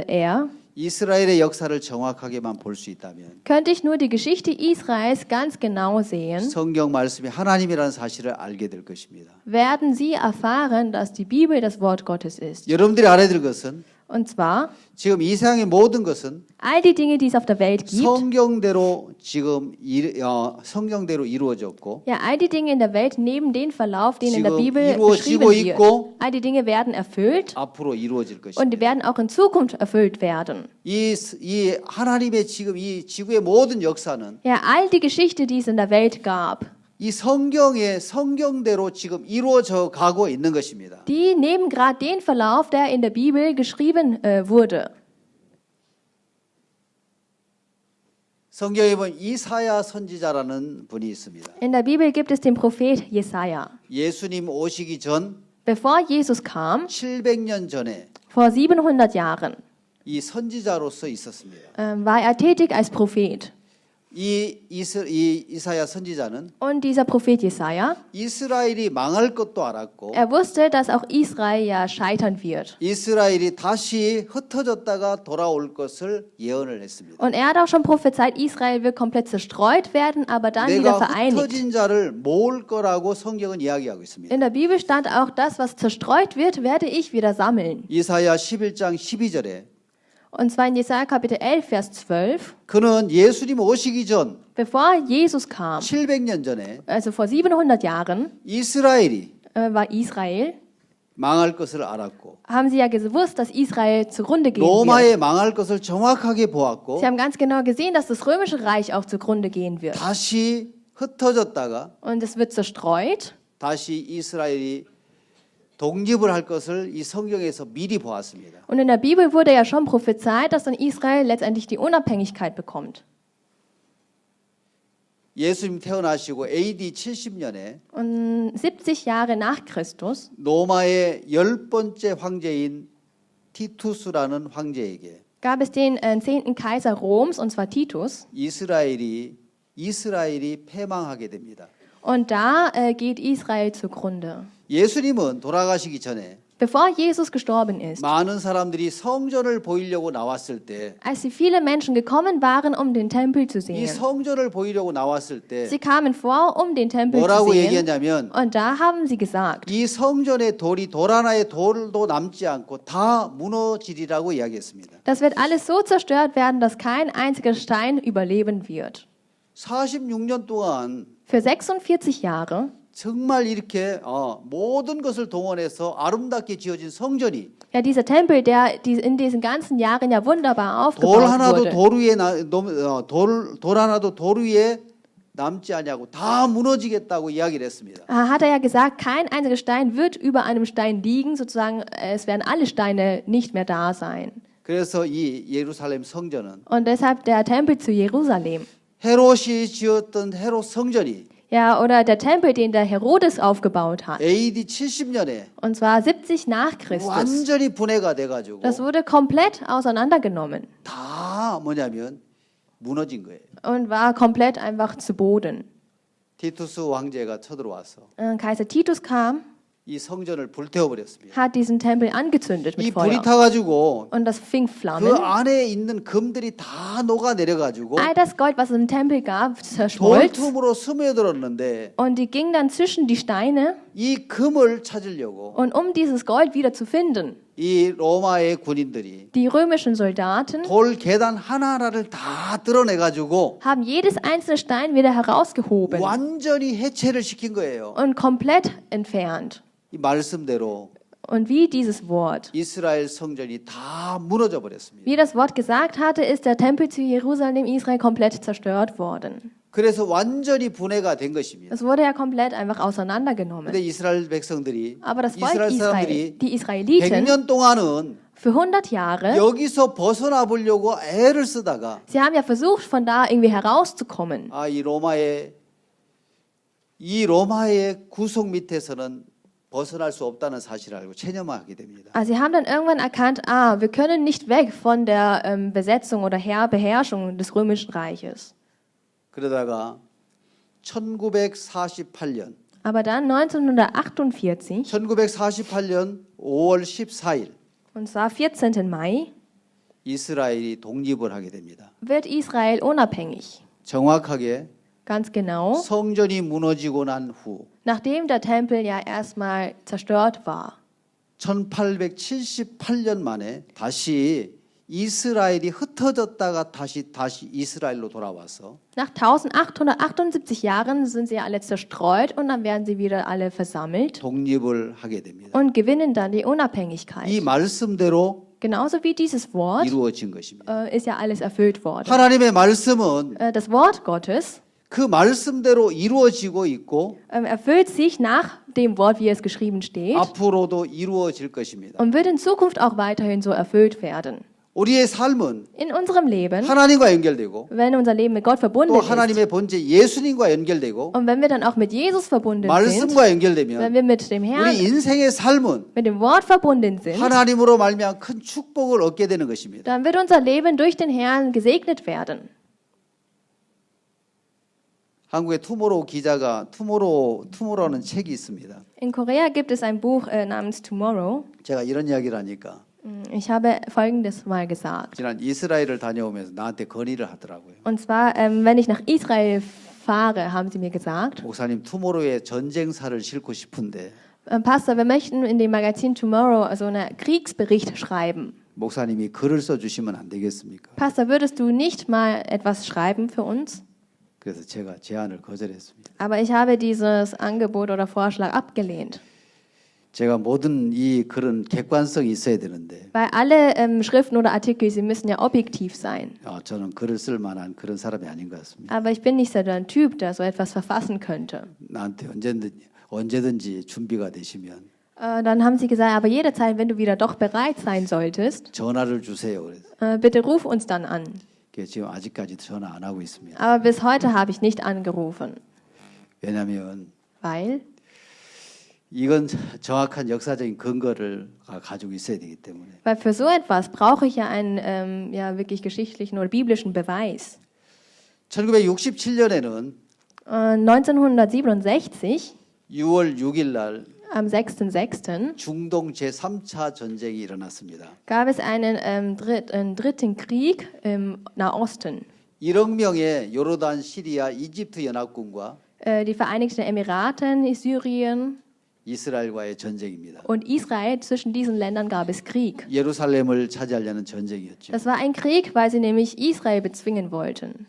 er, 이스라엘의 역사를 정확하게만 볼 수 있다면 könnte ich nur die Geschichte Israels ganz genau sehen, 성경 말씀이 하나님이라는 사실을 알게 될 것입니다. werden sie erfahren, dass die Bibel das Wort Gottes ist. 여러분들이 알아야 될 것은 Und zwar, 지금 이 세상의 모든 것은 all die Dinge, die es auf der Welt gibt, 성경대로 지금 성경대로 이루어졌고 ja, all die Dinge in der Welt neben den Verlauf, den in der 지금 Bibel 이루어지고 beschrieben wird. 있고 All die Dinge werden erfüllt 앞으로 이루어질 것입니다. und die werden auch in Zukunft erfüllt werden. 이 하나님의 지금 이 지구의 모든 역사는 Ja, all die Geschichte, die es in der Welt gab, 이 성경의 성경대로 지금 이루어져 가고 있는 것입니다. die nehmen gerade den Verlauf, der in der Bibel geschrieben wurde. 성경에 보면 이사야 선지자라는 분이 있습니다. In der Bibel gibt es den Prophet Jesaja. 예수님 오시기 전 Bevor Jesus kam, 700년 전에 vor 700 Jahren, 이 선지자로서 있었습니다. war er tätig als Prophet. 이 이사야 선지자는 Und dieser Prophet Jesaja, 이스라엘이 망할 것도 알았고 er wusste, dass auch Israel ja scheitern wird. 이스라엘이 다시 흩어졌다가 돌아올 것을 예언을 했습니다. Und er hat auch schon prophezeit, Israel wird komplett zerstreut werden, aber dann wieder 내가 vereinigt. 흩어진 자를 모을 거라고 성경은 이야기하고 있습니다. In der Bibel stand auch, das, was zerstreut wird, werde ich wieder sammeln. 이사야 11장 12절에 Und zwar in Jesaja Kapitel 11, Vers 12. 그는 예수님 오시기 전 Bevor Jesus kam, 700년 전에 also vor 700 Jahren, 이스라엘이 war Israel, 망할 것을 알았고 haben sie ja gewusst, dass Israel zugrunde gehen wird. 로마에 망할 것을 정확하게 보았고 Sie haben ganz genau gesehen, dass das römische Reich auch zugrunde gehen wird. 다시 흩어졌다가 Und es wird zerstreut. 다시 이스라엘이 독립을 할 것을 이 성경에서 미리 보았습니다. Und in der Bibel wurde ja schon prophezeit, dass dann Israel letztendlich die Unabhängigkeit bekommt. 예수님 태어나시고 AD 70년에 Und 70 Jahre nach Christus 로마의 10번째 황제인 티투스라는 황제에게 gab es den 10. Kaiser Roms, und zwar Titus. 이스라엘이 패망하게 됩니다. Und da geht Israel zugrunde. 예수님은 돌아가시기 전에 Bevor Jesus gestorben ist, 많은 사람들이 성전을 보이려고 나왔을 때, als sie viele Menschen gekommen waren, um den Tempel zu 이 sehen. 성전을 보이려고 나왔을 때 Sie kamen vor, um den Tempel zu 뭐라고 sehen. 얘기했냐면 Und da haben sie gesagt, 이 성전의 돌이 돌 하나의 돌도 남지 않고 다 무너지리라고 이야기했습니다. das wird alles so zerstört werden, dass kein einziger Stein überleben wird. 46년 동안 Für 46 Jahre 정말 이렇게 모든 것을 동원해서 아름답게 지어진 성전이 ja, dieser Tempel, der in diesen ganzen Jahren ja wunderbar 돌 aufgebaut 하나도 wurde, 돌 하나도 돌 위에 남지 아니하고 다 무너지겠다고 이야기를 했습니다. hat er ja gesagt, kein einziger Stein wird über einem Stein liegen, sozusagen, es werden alle Steine nicht mehr da sein. 그래서 이 예루살렘 성전은 Und deshalb der Tempel zu Jerusalem. 헤롯이 지었던 헤롯 성전이 Ja, oder der Tempel, den der Herodes aufgebaut hat. AD 70년에 Und zwar 70 nach Christus. 완전히 분해가 돼가지고 Das wurde komplett auseinandergenommen 다 뭐냐면 무너진 거예요. und war komplett einfach zu Boden. 티투스 왕제가 쳐들어와서 Kaiser Titus kam, 이 성전을 불태워버렸습니다. hat diesen Tempel angezündet 이 mit 불이 Feuer. 타가지고 Und das fing 그 Flammen. 안에 있는 금들이 다 녹아 내려가지고 All das Gold, was es im Tempel gab, zerschmolz. 돌틈으로 스며들었는데 Und die gingen dann zwischen die Steine. 이 금을 찾으려고 Und um dieses Gold wieder zu finden, 이 로마의 군인들이 die römischen Soldaten 돌 계단 하나하나를 다 드러내가지고 haben jedes einzelne Stein wieder herausgehoben 완전히 해체를 시킨 거예요. und komplett entfernt. 이 말씀대로 Und wie dieses Wort, 이스라엘 성전이 다 무너져 버렸습니다. wie das Wort gesagt hatte, ist der Tempel zu Jerusalem, Israel, komplett zerstört worden. 그래서 완전히 분해가 된 것입니다. Es wurde ja komplett einfach auseinandergenommen. 근데 이스라엘 백성들이 Aber das Volk 이스라엘 Israel, 사람들이 die Israeliten, 100년 동안은 für 100 Jahre, 여기서 벗어나 보려고 애를 쓰다가 sie haben ja versucht, von da irgendwie herauszukommen. 이 로마의 구속 밑에서는 벗어날 수 없다는 사실을 알고 체념하게 됩니다. Also sie haben dann irgendwann erkannt, wir können nicht weg von der Besetzung oder Beherrschung des Römischen Reiches. 그러다가 1948년 Aber dann 1948, 1948년 5월 14일 und zwar 14. Mai, 이스라엘이 독립을 하게 됩니다. wird Israel unabhängig. 정확하게 Ganz genau, 성전이 무너지고 난 후 nachdem der Tempel ja erstmal zerstört war. 1878년 만에 다시 이스라엘이 흩어졌다가 다시 이스라엘로 돌아와서 Nach 1878 Jahren sind sie ja alle zerstreut und dann werden sie wieder alle versammelt 독립을 하게 됩니다. und gewinnen dann die 이 Unabhängigkeit. 말씀대로 Genauso wie dieses Wort 이루어진 것입니다. ist ja alles erfüllt worden. 하나님의 말씀은 Das Wort Gottes 그 말씀대로 이루어지고 있고 erfüllt sich nach dem Wort, wie es geschrieben steht, 앞으로도 이루어질 것입니다. und wird in Zukunft auch weiterhin so erfüllt werden. 우리의 삶은 In unserem Leben, 하나님과 연결되고 wenn unser Leben mit Gott verbunden 또 ist 하나님의 본체 예수님과 연결되고 und wenn wir dann auch mit Jesus verbunden sind, 말씀과 wenn 연결되면 wir mit dem Herrn, 우리 인생의 삶은 mit dem Wort verbunden sind, 하나님으로 말미암아 큰 축복을 얻게 되는 것입니다. dann wird unser Leben durch den Herrn gesegnet werden. 한국의 투모로우 기자가 투모로우라는 책이 있습니다. In Korea gibt es ein Buch namens Tomorrow. 제가 이런 이야기를 하니까 Ich habe Folgendes mal gesagt. 지난 이스라엘을 다녀오면서 나한테 건의를 하더라고요. Und zwar, wenn ich nach Israel fahre, haben sie mir gesagt, 목사님 투모로우의 전쟁사를 싣고 싶은데 Pastor, wir möchten in dem Magazin Tomorrow so einen Kriegsbericht schreiben. 목사님이 글을 써주시면 안 되겠습니까? Pastor, würdest du nicht mal etwas schreiben für uns? 그래서 제가 제안을 거절했습니다. Aber ich habe dieses Angebot oder Vorschlag abgelehnt. 제가 모든 이 글은 객관성이 있어야 되는데 Weil alle Schriften oder Artikel, sie müssen ja objektiv sein. 저는 글을 쓸 만한 그런 사람이 아닌 것 같습니다. Aber ich bin nicht so ein Typ, der so etwas verfassen könnte. 나한테 언제든지 준비가 되시면 Dann haben sie gesagt, aber jederzeit, wenn du wieder doch bereit sein solltest, 전화를 주세요. 그래서 bitte ruf uns dann an. 지금 아직까지 전화 안 하고 있습니다. Aber bis heute habe ich nicht angerufen, 왜냐하면 weil 이건 정확한 역사적인 근거를 가지고 있어야 되기 때문에. für so etwas brauche ich ja einen ja, wirklich geschichtlichen oder biblischen Beweis. 1967년에는 1967, 6월 6일 날 am 6.6., 중동 제3차 전쟁이 일어났습니다. gab es einen dritten Krieg im Nahosten. 1억 명의 요르단, 시리아, 이집트 연합군과 Die Vereinigten Emiraten, Syrien 이스라엘과의 전쟁입니다. und Israel, zwischen diesen Ländern gab es Krieg. 예루살렘을 차지하려는 전쟁이었죠. Das war ein Krieg, weil sie nämlich Israel bezwingen wollten.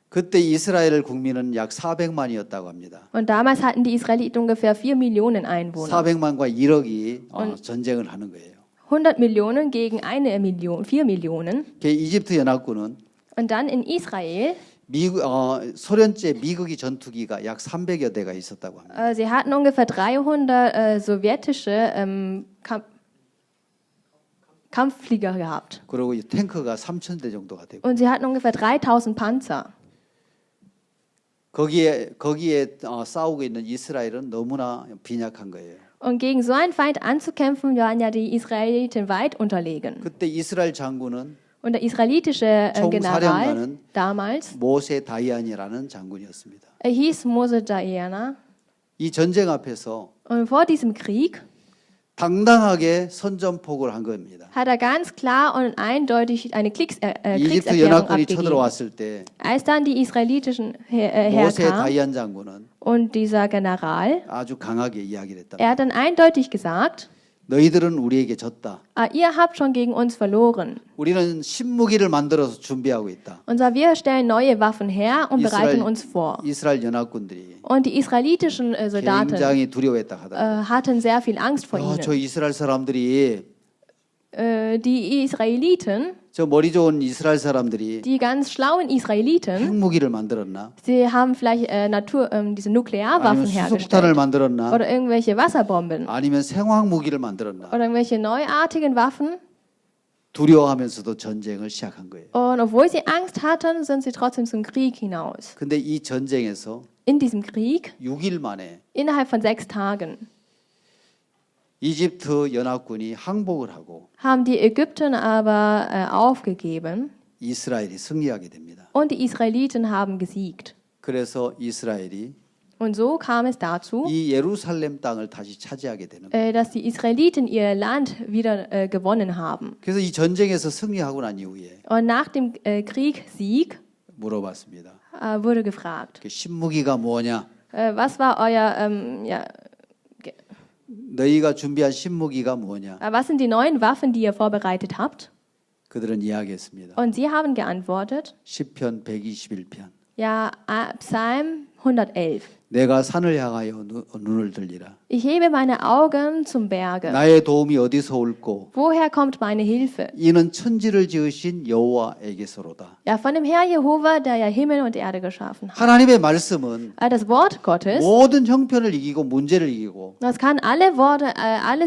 그때 이스라엘 국민은 약 400만이었다고 합니다. Und damals hatten die Israeliten ungefähr 4 Millionen Einwohner. 400만과 1억이 전쟁을 하는 거예요. 100 Millionen gegen 1 Million, 4 Millionen. 이집트 연합군은 Und dann in Israel, 소련제 미국이 전투기가 약 300여 대가 있었다고 합니다. sie hatten ungefähr 300 sowjetische Kampfflieger gehabt. 그리고 이 탱크가 3,000대 정도가 되고 Und sie hatten ungefähr 3000 Panzer. 거기에 싸우고 있는 이스라엘은 너무나 빈약한 거예요. Und gegen so einen Feind anzukämpfen, waren ja die Israeliten weit unterlegen. 그때 이스라엘 장군은 Und der israelitische General 총사령관은 damals, 모세 다이안이라는 장군이었습니다. er hieß Mose Daena. 이 전쟁 앞에서 Und vor diesem Krieg 당당하게 선전포고를 한 겁니다. hat er ganz klar und eindeutig eine 이집트 Kriegserklärung 연합군이 abgegeben. 쳐들어왔을 때 Als dann die israelitischen Heer 모세 kamen 다이안 장군은 und dieser General, 아주 강하게 이야기를 했다. er hat dann eindeutig gesagt, 너희들은 우리에게 졌다. ihr habt schon gegen uns verloren. 우리는 신무기를 만들어서 준비하고 있다. Und zwar, wir stellen neue Waffen her und bereiten uns vor. 이스라엘 연합군들이 Und die israelitischen Soldaten 굉장히 두려워했다 하더라. hatten sehr viel Angst vor 저 ihnen. 이스라엘 사람들이 Die Israeliten, 저 머리 좋은 이스라엘 사람들이 die ganz schlauen Israeliten, 핵무기를 만들었나? sie haben vielleicht diese 아니면 Nuklearwaffen 수소폭탄을 hergestellt 만들었나? oder irgendwelche Wasserbomben 아니면 생화학무기를 만들었나? oder irgendwelche neuartigen Waffen. 두려워하면서도 전쟁을 시작한 거예요. Und obwohl sie Angst hatten, sind sie trotzdem zum Krieg hinaus. 근데 이 전쟁에서 In diesem Krieg, 6일 만에 innerhalb von 6 Tagen, 이집트 연합군이 항복을 하고 haben die Ägypten aber aufgegeben 이스라엘이 승리하게 됩니다. und die Israeliten haben gesiegt. 그래서 이스라엘이 Und so kam es dazu, 이 예루살렘 땅을 다시 차지하게 되는 거예요. dass die Israeliten ihr Land wieder gewonnen haben. 그래서 이 전쟁에서 승리하고 난 이후에 Und nach dem Krieg Sieg 물어봤습니다. wurde gefragt, 그 신무기가 뭐냐? was war euer, 너희가 준비한 신무기가 뭐냐? was sind die neuen Waffen, die ihr vorbereitet habt? 그들은 이야기했습니다. Und sie haben geantwortet, 시편 121편. ja, Psalm 111. 내가 산을 향하여 눈을 들리라. Ich hebe meine Augen zum Berge. 나의 도움이 어디서 올꼬? Woher kommt meine Hilfe? 이는 천지를 지으신 여호와에게서로다. Ja, von dem Herr Jehova, der ja Himmel und Erde geschaffen hat. 하나님의 말씀은 Das Wort Gottes, 모든 형편을 이기고 문제를 이기고 das kann alle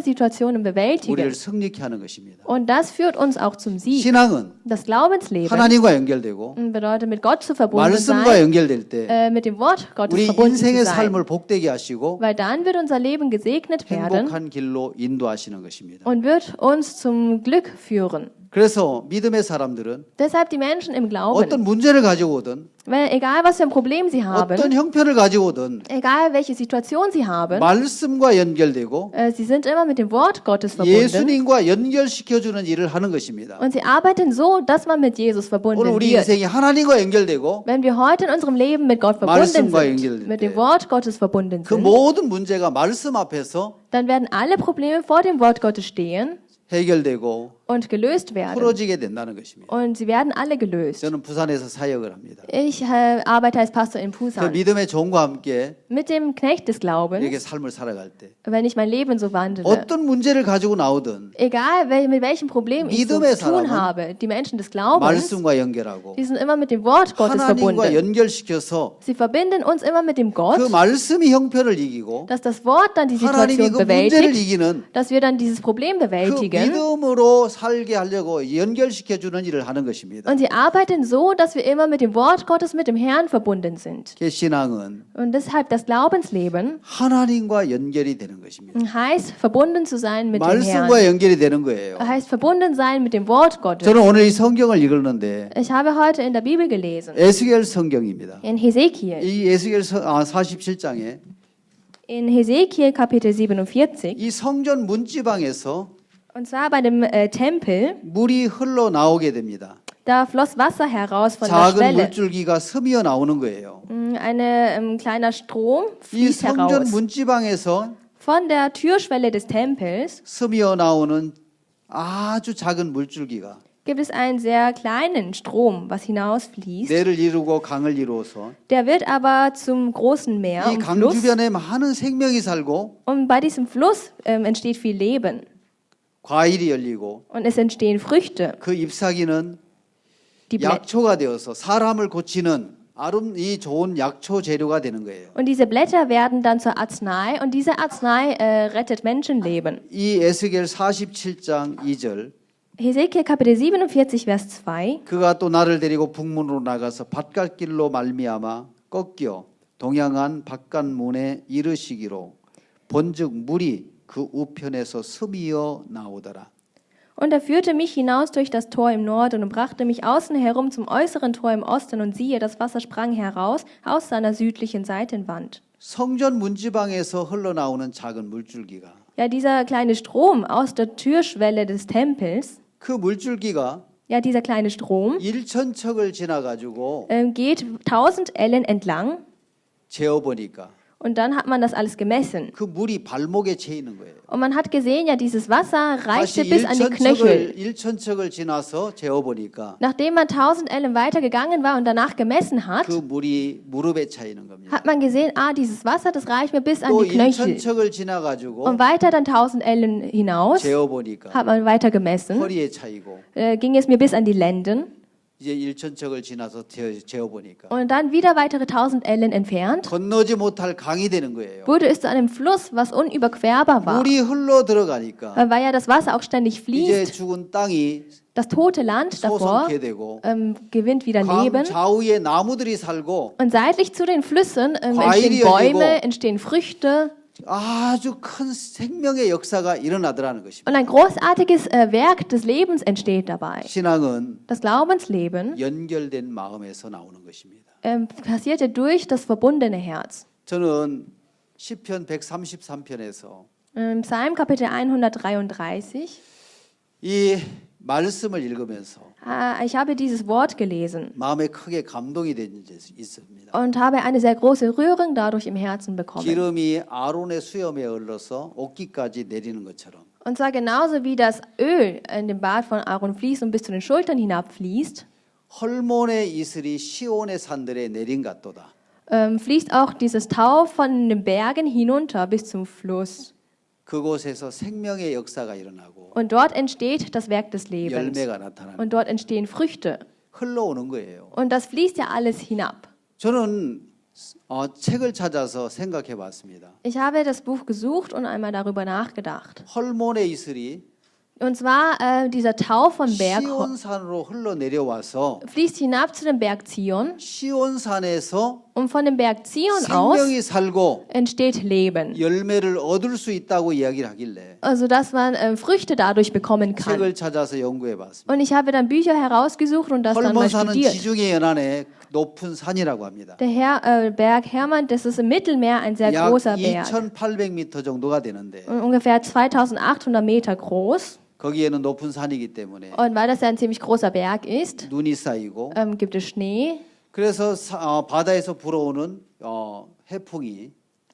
Situationen bewältigen. 우리를 승리케 하는 것입니다. Und das führt uns auch zum Sieg. 신앙은 Das Glaubensleben 하나님과 연결되고 bedeutet, mit Gott zu verbunden 말씀과 sein, 연결될 때 mit dem Wort Gottes 우리 verbunden zu 인생의 sein. 삶을 복되게 하시고 Weil dann wird unser Leben gesegnet werden 행복한 길로 인도하시는 것입니다. und wird uns zum Glück führen. 그래서 믿음의 사람들은 Deshalb die Menschen im Glauben, 어떤 문제를 가지고 오든 weil egal was für ein Problem sie haben, 어떤 형편을 가지고 오든 egal welche Situation sie haben, 말씀과 연결되고 sie sind immer mit dem Wort Gottes verbunden 예수님과 연결시켜주는 일을 하는 것입니다. und sie arbeiten so, dass man mit Jesus verbunden 오늘 우리 wird. 인생이 하나님과 연결되고 Wenn wir heute in unserem Leben mit Gott verbunden 말씀과 sind, 연결될 mit 때 dem Wort Gottes verbunden 그 sind, 모든 문제가 말씀 앞에서 dann werden alle Probleme vor dem Wort Gottes stehen 해결되고 und gelöst werden. 풀어지게 된다는 것입니다. Und sie werden alle gelöst. 저는 부산에서 사역을 합니다. Ich arbeite als Pastor in 그 Busan. 믿음의 종과 함께 Mit dem Knecht des 이렇게 Glaubens, 삶을 살아갈 때 wenn ich mein Leben so wandle, 어떤 문제를 가지고 나오든 egal mit welchem Problem ich so 믿음의 zu tun 사람은 habe, die Menschen des Glaubens, 말씀과 연결하고 die sind immer mit dem Wort Gottes 하나님과 verbunden. 연결시켜서 Sie verbinden uns immer mit dem Gott, 그 말씀이 형편을 이기고 dass das Wort dann die 하나님이 Situation 그 문제를 bewältigt, 이기는 dass wir dann dieses Problem 그 bewältigen. 믿음으로 살게 하려고 연결시켜주는 일을 하는 것입니다. Und sie arbeiten so, dass wir immer mit dem Wort Gottes, mit dem Herrn verbunden sind. 그 신앙은 Und deshalb das Glaubensleben 하나님과 연결이 되는 것입니다. heißt, verbunden zu sein mit dem 말씀과 Herrn. 연결이 되는 거예요. Heißt, verbunden sein mit dem Wort Gottes. 저는 오늘 이 성경을 읽었는데 Ich habe heute in der Bibel gelesen, 에스겔 성경입니다. in Hesekiel. 이 에스겔 47장에 In Hesekiel Kapitel 47, 이 성전 문지방에서 und zwar bei dem Tempel, 물이 흘러 나오게 됩니다. da floss Wasser heraus von der 작은 Schwelle. 물줄기가 스미어 나오는 거예요. Ein kleiner Strom 이 fließt 성전 heraus. 문지방에서 Von der Türschwelle des Tempels 스미어 나오는 아주 작은 물줄기가 gibt es einen sehr kleinen Strom, was hinausfließt. 내를 이루고 강을 이루어서 Der wird aber zum großen Meer 이 und 강 Fluss. 주변에 많은 생명이 살고 Und bei diesem Fluss entsteht viel Leben. 과일이 열리고 Und es entstehen Früchte. 그 잎사귀는 Die 약초가 되어서 사람을 고치는 이 좋은 약초 재료가 되는 거예요. Und diese Blätter werden dann zur Arznei und diese Arznei rettet Menschenleben. 이 에스겔 47장 2절 Hesekiel Kapitel 47, Vers 2. 그가 또 나를 데리고 북문으로 나가서 밭갈길로 말미암아 꺾여 동양안 바깥문에 이르시기로 본즉 물이 그 우편에서 스미어 나오더라. Und er führte mich hinaus durch das Tor im Norden und brachte mich außen herum zum äußeren Tor im Osten. Und siehe, das Wasser sprang heraus aus seiner südlichen Seitenwand. 성전 문지방에서 흘러나오는 작은 물줄기가 Ja, dieser kleine Strom aus der Türschwelle des Tempels, 그 물줄기가 ja, dieser kleine Strom, 1,000척을 지나가지고 geht 1000 Ellen entlang. 재어보니까 Und dann hat man das alles gemessen. 그 물이 발목에 채 있는 거예요. Und man hat gesehen, ja, dieses Wasser reichte 다시 bis an die Knöchel. 1,000척을 지나서 재어보니까 Nachdem man 1000 Ellen weitergegangen war und danach gemessen hat, 그 물이 무릎에 차 있는 겁니다. hat man gesehen, dieses Wasser, das reicht mir bis an 또 die Knöchel. 1,000척을 지나가지고 Und weiter dann 1000 Ellen hinaus, 재어보니까 hat man weiter gemessen, 허리에 차이고 ging es mir bis an die Lenden. 이제 1,000척을 지나서 재어보니까 Und dann wieder weitere 1000 Ellen entfernt, 건너지 못할 강이 되는 거예요. wurde es zu einem Fluss, was unüberquerbar war. 물이 흘러 들어가니까 Weil ja das Wasser auch ständig 이제 fließt. 죽은 땅이 Das tote Land davor 소성케 되고 gewinnt wieder 강 Leben. 좌우에 나무들이 살고 Und seitlich zu den Flüssen 과일이 entstehen Bäume, 열리고 entstehen Früchte. 아주 큰 생명의 역사가 일어나더라는 것입니다. Und ein großartiges Werk des Lebens entsteht dabei. 신앙은 Das Glaubensleben 연결된 마음에서 나오는 것입니다. passierte durch das verbundene Herz. 저는 시편 133편에서 Psalm Kapitel 133. 이 말씀을 읽으면서 Ich habe dieses Wort gelesen 마음에 크게 감동이 된 적이 있습니다. und habe eine sehr große Rührung dadurch im Herzen bekommen. 기름이 아론의 수염에 흘러서 옷깃까지 내리는 것처럼 Und zwar genauso wie das Öl in dem Bart von Aaron fließt und bis zu den Schultern hinabfließt, 헐몬의 이슬이 시온의 산들에 내린 같도다. fließt auch dieses Tau von den Bergen hinunter bis zum Fluss. 그곳에서 생명의 역사가 일어나고 Und dort entsteht das Werk des Lebens. 열매가 나타나는 Und dort entstehen Früchte. 흘러오는 거예요. Und das fließt ja alles hinab. 저는 책을 찾아서 생각해 봤습니다. Ich habe das Buch gesucht und einmal darüber nachgedacht. 헐몬의 이슬이 Und zwar dieser Tau vom Berg 시온산으로 흘러 내려와서 fließt hinab zu dem Berg Zion. 시온산에서 Und von dem Berg Zion aus 생명이 살고 entsteht Leben. 열매를 얻을 수 있다고 이야기를 하길래 Also dass man Früchte dadurch bekommen kann. 책을 찾아서 연구해 봤습니다. Und ich habe dann Bücher herausgesucht und das dann mal 헐몬산은 studiert. 지중해 연안의 높은 산이라고 합니다. Der Berg Hermann, das ist im Mittelmeer ein sehr 약 großer Berg. 2,800m 정도가 되는데 Ungefähr 2800 Meter groß. 거기에는 높은 산이기 때문에 Und weil das ja ein ziemlich großer Berg ist, 눈이 쌓이고 gibt es Schnee. 그래서 바다에서 불어오는 해풍이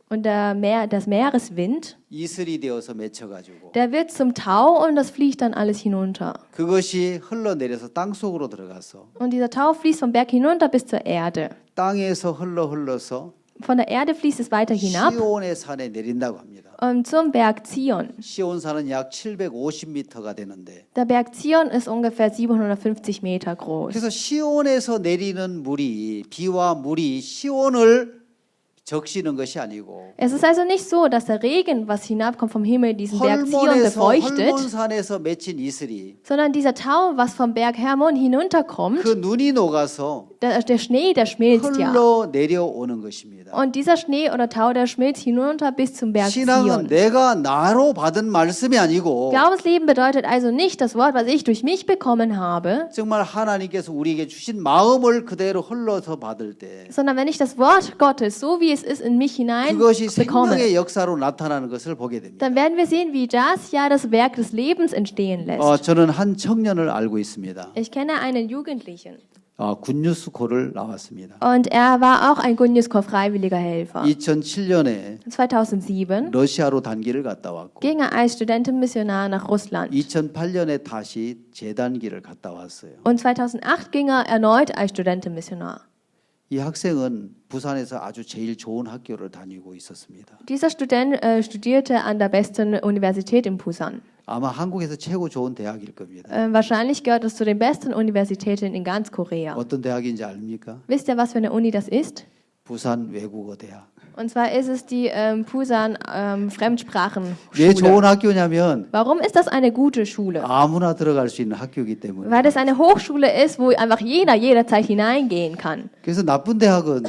Und das Meereswind, 이슬이 되어서 맺혀가지고 der wird zum Tau und das fließt dann alles hinunter. 그것이 흘러내려서 땅 속으로 들어가서 Und dieser Tau fließt vom Berg hinunter bis zur Erde. 땅에서 흘러서 Von der Erde fließt es weiter hinab 시온의 산에 내린다고 합니다. zum Berg Zion. 시온산은 약 750m가 되는데 Der Berg Zion ist ungefähr 750 Meter groß. 그래서 시온에서 내리는 물이 비와 물이 시온을 적시는 것이 아니고 Es ist also nicht so, dass der Regen, was hinabkommt vom Himmel, diesen Berg Zion 헐몬에서 befeuchtet, 헐몬산에서 맺힌 이슬이 sondern dieser Tau, was vom Berg Hermon hinunterkommt, 그 눈이 녹아서 der Schnee, der schmilzt ja. 흘러 내려오는 것입니다. Und dieser Schnee oder Tau, der schmilzt hinunter bis zum Berg 신앙은 Zion. 내가 나로 받은 말씀이 아니고 Glaubensleben bedeutet also nicht das Wort, was ich durch mich bekommen habe, 정말 하나님께서 우리에게 주신 마음을 그대로 흘러서 받을 때 sondern wenn ich das Wort Gottes, so wie es ist, in mich hinein 그것이 bekomme, 생명의 역사로 나타나는 것을 보게 됩니다. dann werden wir sehen, wie das ja das Werk des Lebens entstehen lässt. 저는 한 청년을 알고 있습니다. Ich kenne einen Jugendlichen 군유스코를 나왔습니다. und er war auch ein Gunjusco-freiwilliger Helfer. 2007년에 2007 러시아로 단기를 갔다 왔고 ging er als Studentenmissionar nach Russland. 2008년에 다시 재단기를 갔다 왔어요. Und 2008 ging er erneut als Studentenmissionar. 이 학생은 부산에서 아주 제일 좋은 학교를 다니고 있었습니다. Dieser Student studierte an der besten Universität in Busan. 아마 한국에서 최고 좋은 대학일 겁니다. Wahrscheinlich gehört es zu den besten Universitäten in ganz Korea. 어떤 대학인지 압니까? Wisst ihr, was für eine Uni das ist? 부산 외국어대학. Und zwar ist es die Busan 왜 Fremdsprachenschule. 좋은 학교냐면 Warum ist das eine gute Schule? 아무나 들어갈 수 있는 학교이기 때문에. Weil es eine Hochschule ist, wo einfach jeder jederzeit hineingehen kann. 그래서 나쁜 대학은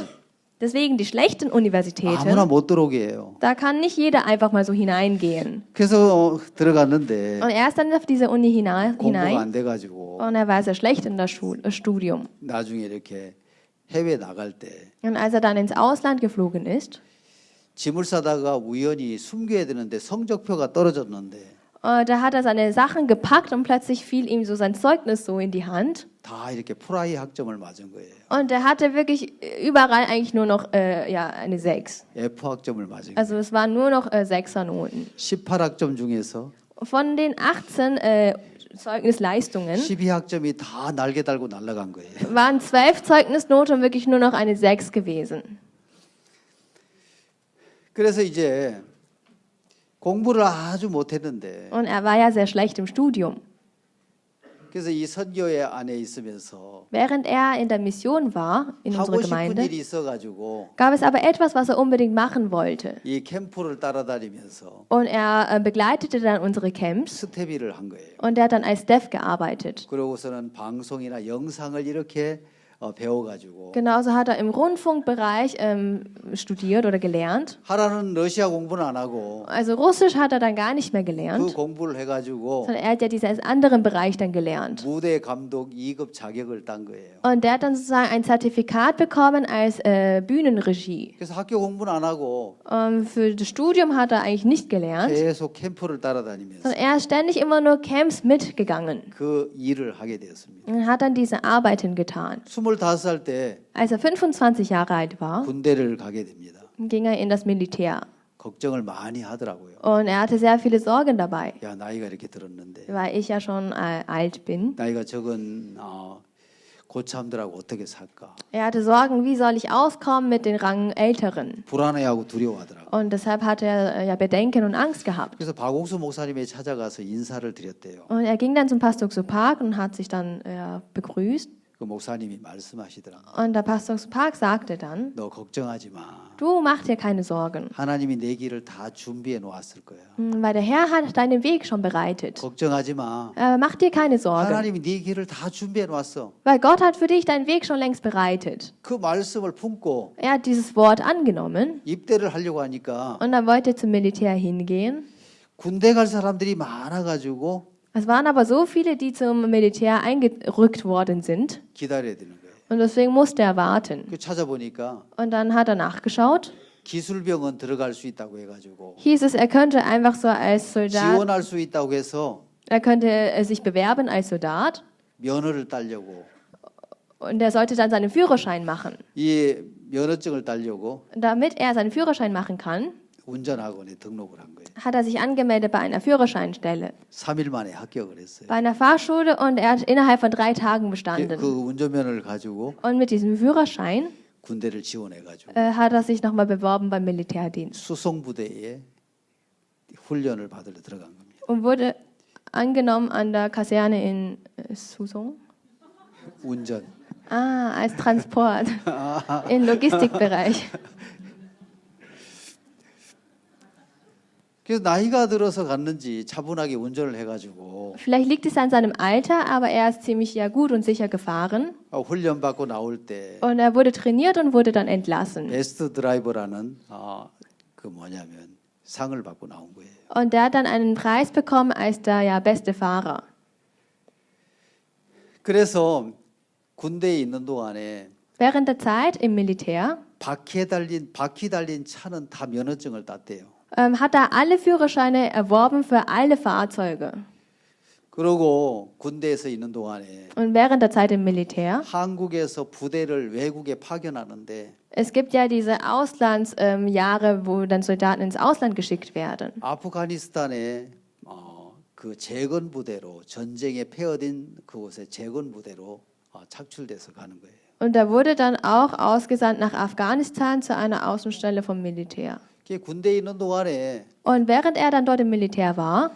Deswegen die schlechten 아무나 Universitäten, 못 들어오게 해요. da kann nicht jeder einfach mal so hineingehen. 그래서 들어갔는데 Und er ist dann auf diese Uni 공부가 hinein 안 돼가지고 und er war sehr schlecht in das Studium. 나중에 이렇게 해외 나갈 때 Und als er dann ins Ausland geflogen ist, 짐을 싸다가 우연히 숨겨야 되는데 성적표가 떨어졌는데 da hat er seine Sachen gepackt und plötzlich fiel ihm so sein Zeugnis so in die Hand. 다 이렇게 프라이 학점을 맞은 거예요. Und er hatte wirklich überall eigentlich nur noch ja, eine 6. F 학점을 맞은 거예요. Also es waren nur noch 6er-Noten. 18학점 중에서 Von den 18 Zeugnisleistungen 12학점이 다 날개 달고 날아간 거예요. waren 12 Zeugnisnoten wirklich nur noch eine 6 gewesen. 그래서 이제 공부를 아주 못했는데 Und er war ja sehr schlecht im Studium. 그래서 이 선교회 안에 있으면서 Während er in der Mission war, in unserer 하고 싶은 Gemeinde, 일이 있어가지고 gab es aber etwas, was er unbedingt machen wollte. 이 캠프를 따라다니면서 Und er begleitete dann unsere Camps 스텝 일을 한 거예요. und er hat dann als Dev gearbeitet. 그러고서는 방송이나 영상을 이렇게 배워가지고 Genauso hat er im Rundfunkbereich studiert oder gelernt. 하라는 러시아 공부는 안 하고 Also Russisch hat er dann gar nicht mehr 그 gelernt, 공부를 해가지고 sondern er hat ja diesen anderen Bereich dann gelernt. 무대 감독 2급 자격을 딴 거예요. Und der hat dann sozusagen ein Zertifikat bekommen als Bühnenregie. 그래서 학교 공부는 안 하고 Für das Studium hat er eigentlich nicht gelernt, 계속 캠프를 따라다니면서 sondern er ist ständig immer nur Camps mitgegangen 그 일을 하게 되었습니다. und hat dann diese Arbeiten getan. 25살 때 Als er 25 Jahre alt war, 군대를 가게 됩니다. ging er in das Militär. 걱정을 많이 하더라고요. Und er hatte sehr viele Sorgen dabei, 야 나이가 이렇게 들었는데 weil ich ja schon alt bin. 나이가 적은 고참들하고 어떻게 살까 Er hatte Sorgen, wie soll ich auskommen mit den Rang Älteren. 불안해하고 두려워하더라고요. Und deshalb hat er ja Bedenken und Angst gehabt. 그래서 박옥수 목사님이 찾아가서 인사를 드렸대요. Und er ging dann zum Pastor Park und hat sich dann begrüßt. 그 목사님이 말씀하시더라고요. Und der Pastor Park sagte dann, 너 걱정하지 마. du mach dir keine Sorgen, 하나님이 내 길을 다 준비해 놓았을 거야. weil der Herr hat deinen Weg schon bereitet. 걱정하지 마. Mach dir keine Sorgen, 하나님이 네 길을 다 준비해 놓았어. weil Gott hat für dich deinen Weg schon längst bereitet. 그 말씀을 품고 Er hat dieses Wort angenommen 입대를 하려고 하니까 und dann wollte er zum Militär hingehen. 군대 갈 사람들이 많아가지고 Es waren aber so viele, die zum Militär eingerückt worden sind. 기다려야 되는 거예요. Und deswegen musste er warten. 그 찾아보니까 Und dann hat er nachgeschaut. 기술병은 들어갈 수 있다고 해가지고 Hieß es, er könnte einfach so als Soldat, 지원할 수 있다고 해서 er könnte sich bewerben als Soldat. 면허를 따려고 Und er sollte dann seinen Führerschein machen. 이 면허증을 따려고 Damit er seinen Führerschein machen kann, 운전학원에 등록을 한 거예요. hat er sich angemeldet bei einer Führerscheinstelle, 3일 만에 합격을 했어요. bei einer Fahrschule und er hat innerhalb von 3 Tagen 그 bestanden. 운전면허를 가지고 Und mit diesem Führerschein 군대를 지원해가지고 hat er sich nochmal beworben beim Militärdienst 수송부대에 훈련을 받으러 들어간 겁니다. und wurde angenommen an der Kaserne in Susong. 운전. Als Transport im Logistikbereich. 그래서 나이가 들어서 갔는지 차분하게 운전을 해가지고 Vielleicht liegt es an seinem Alter, aber er ist ziemlich ja gut und sicher gefahren. 훈련 받고 나올 때 Und er wurde trainiert und wurde dann entlassen. 베스트 드라이버라는 그 뭐냐면 상을 받고 나온 거예요. Und der hat dann einen Preis bekommen als der ja beste Fahrer. 그래서 군대에 있는 동안에 Während der Zeit im Militär 바퀴 달린 차는 다 면허증을 땄대요. hat er alle Führerscheine erworben für alle Fahrzeuge. 그러고 군대에서 있는 동안에 Und während der Zeit im Militär, 한국에서 부대를 외국에 파견하는데 es gibt ja diese Auslandsjahre, wo dann Soldaten ins Ausland geschickt werden. 아프가니스탄에 그 재건 부대로 전쟁에 폐허된 그곳에 재건 부대로 착출돼서 가는 거예요. Und er wurde dann auch ausgesandt nach Afghanistan zu einer Außenstelle vom Militär. 군대에 있는 동안에 Und während er dann dort im Militär war,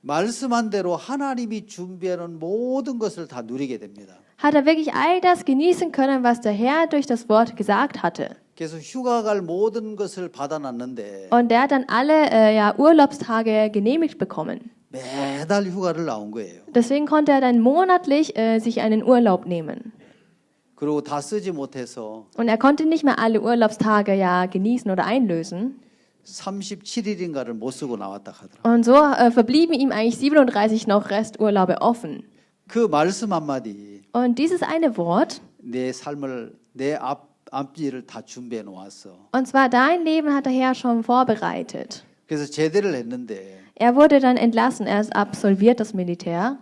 말씀한 대로 하나님이 준비하는 모든 것을 다 누리게 됩니다. hat er wirklich all das genießen können, was der Herr durch das Wort gesagt hatte. 그래서 휴가 갈 모든 것을 받아놨는데 Und der hat dann alle Urlaubstage genehmigt bekommen. 매달 휴가를 나온 거예요. Deswegen konnte er dann monatlich sich einen Urlaub nehmen. 그리고 다 쓰지 못해서 Und er konnte nicht mehr alle Urlaubstage ja genießen oder einlösen. 37일인가를 못 쓰고 나왔다 하더라. Und so verblieben ihm eigentlich 37 noch Resturlaube offen. 그 말씀 한마디 Und dieses eine Wort, 내 삶을 내 앞뒤를 다 준비해 놓았어. und zwar dein Leben hat der Herr schon vorbereitet. 그래서 제대를 했는데 Er wurde dann entlassen, er ist absolviert das Militär,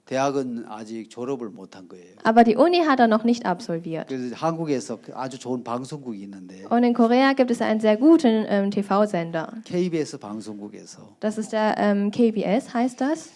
대학은 아직 졸업을 못한 거예요. aber die Uni hat er noch nicht absolviert. 그래서 한국에서 아주 좋은 방송국이 있는데 Und in Korea gibt es einen sehr guten TV-Sender. KBS 방송국에서 Das ist der KBS, heißt das.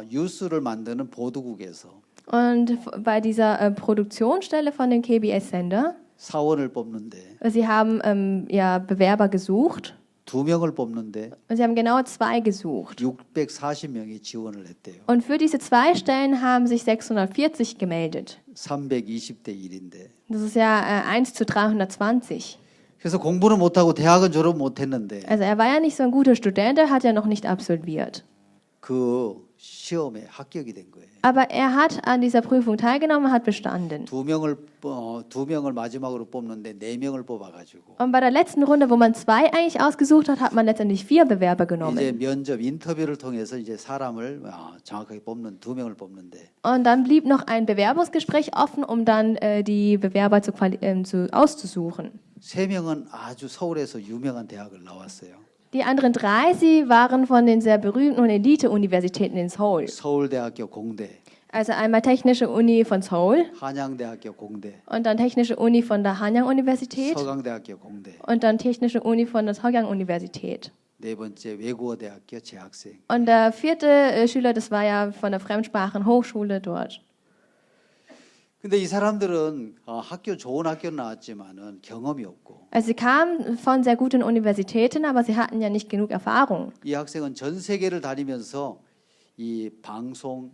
뉴스를 만드는 보도국에서 Und bei dieser Produktionsstelle von dem KBS-Sender, 사원을 뽑는데 sie haben ja Bewerber gesucht. 2명을 뽑는데 Und sie haben genau 2 gesucht. 640명이 지원을 했대요. Und für diese 2 Stellen haben sich 640 gemeldet. 320대 1인데. Das ist ja 1 zu 320. 그래서 공부는 못하고 대학은 졸업 못했는데 Also er war ja nicht so ein guter Student, er hat ja noch nicht absolviert. 그 시험에 합격이 된 거예요. Aber er hat an dieser Prüfung teilgenommen, hat bestanden. 두 명을 마지막으로 뽑는데 4명을 뽑아가지고 Und bei der letzten Runde, wo man 2 eigentlich ausgesucht hat, hat man letztendlich 4 Bewerber 이제 genommen. 면접 인터뷰를 통해서 이제 사람을 정확하게 뽑는 2명을 뽑는데 Und dann blieb noch ein Bewerbungsgespräch offen, um dann die Bewerber auszusuchen. 3명은 아주 서울에서 유명한 대학을 나왔어요. Die anderen 3, sie waren von den sehr berühmten und Elite-Universitäten in Seoul. 서울대학교 공대, Also einmal Technische Uni von Seoul 한양대학교 공대, und dann Technische Uni von der Hanyang-Universität 서강대학교 공대, und dann Technische Uni von der Sogyang-Universität. 네 번째 외국어대학교 재학생. Und der 4. Schüler, das war ja von der Fremdsprachenhochschule dort. 근데 이 사람들은 좋은 학교 나왔지만은 경험이 없고 Also sie kamen von sehr guten Universitäten, aber sie hatten ja nicht genug Erfahrung. 이 학생은 전 세계를 다니면서 이 방송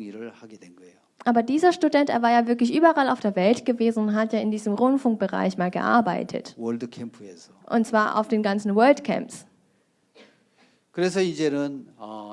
일을 하게 된 거예요. Aber dieser Student, er war ja wirklich überall auf der Welt gewesen und hat ja in diesem Rundfunkbereich mal gearbeitet. 월드캠프에서. Und zwar auf den ganzen World Camps. 그래서 이제는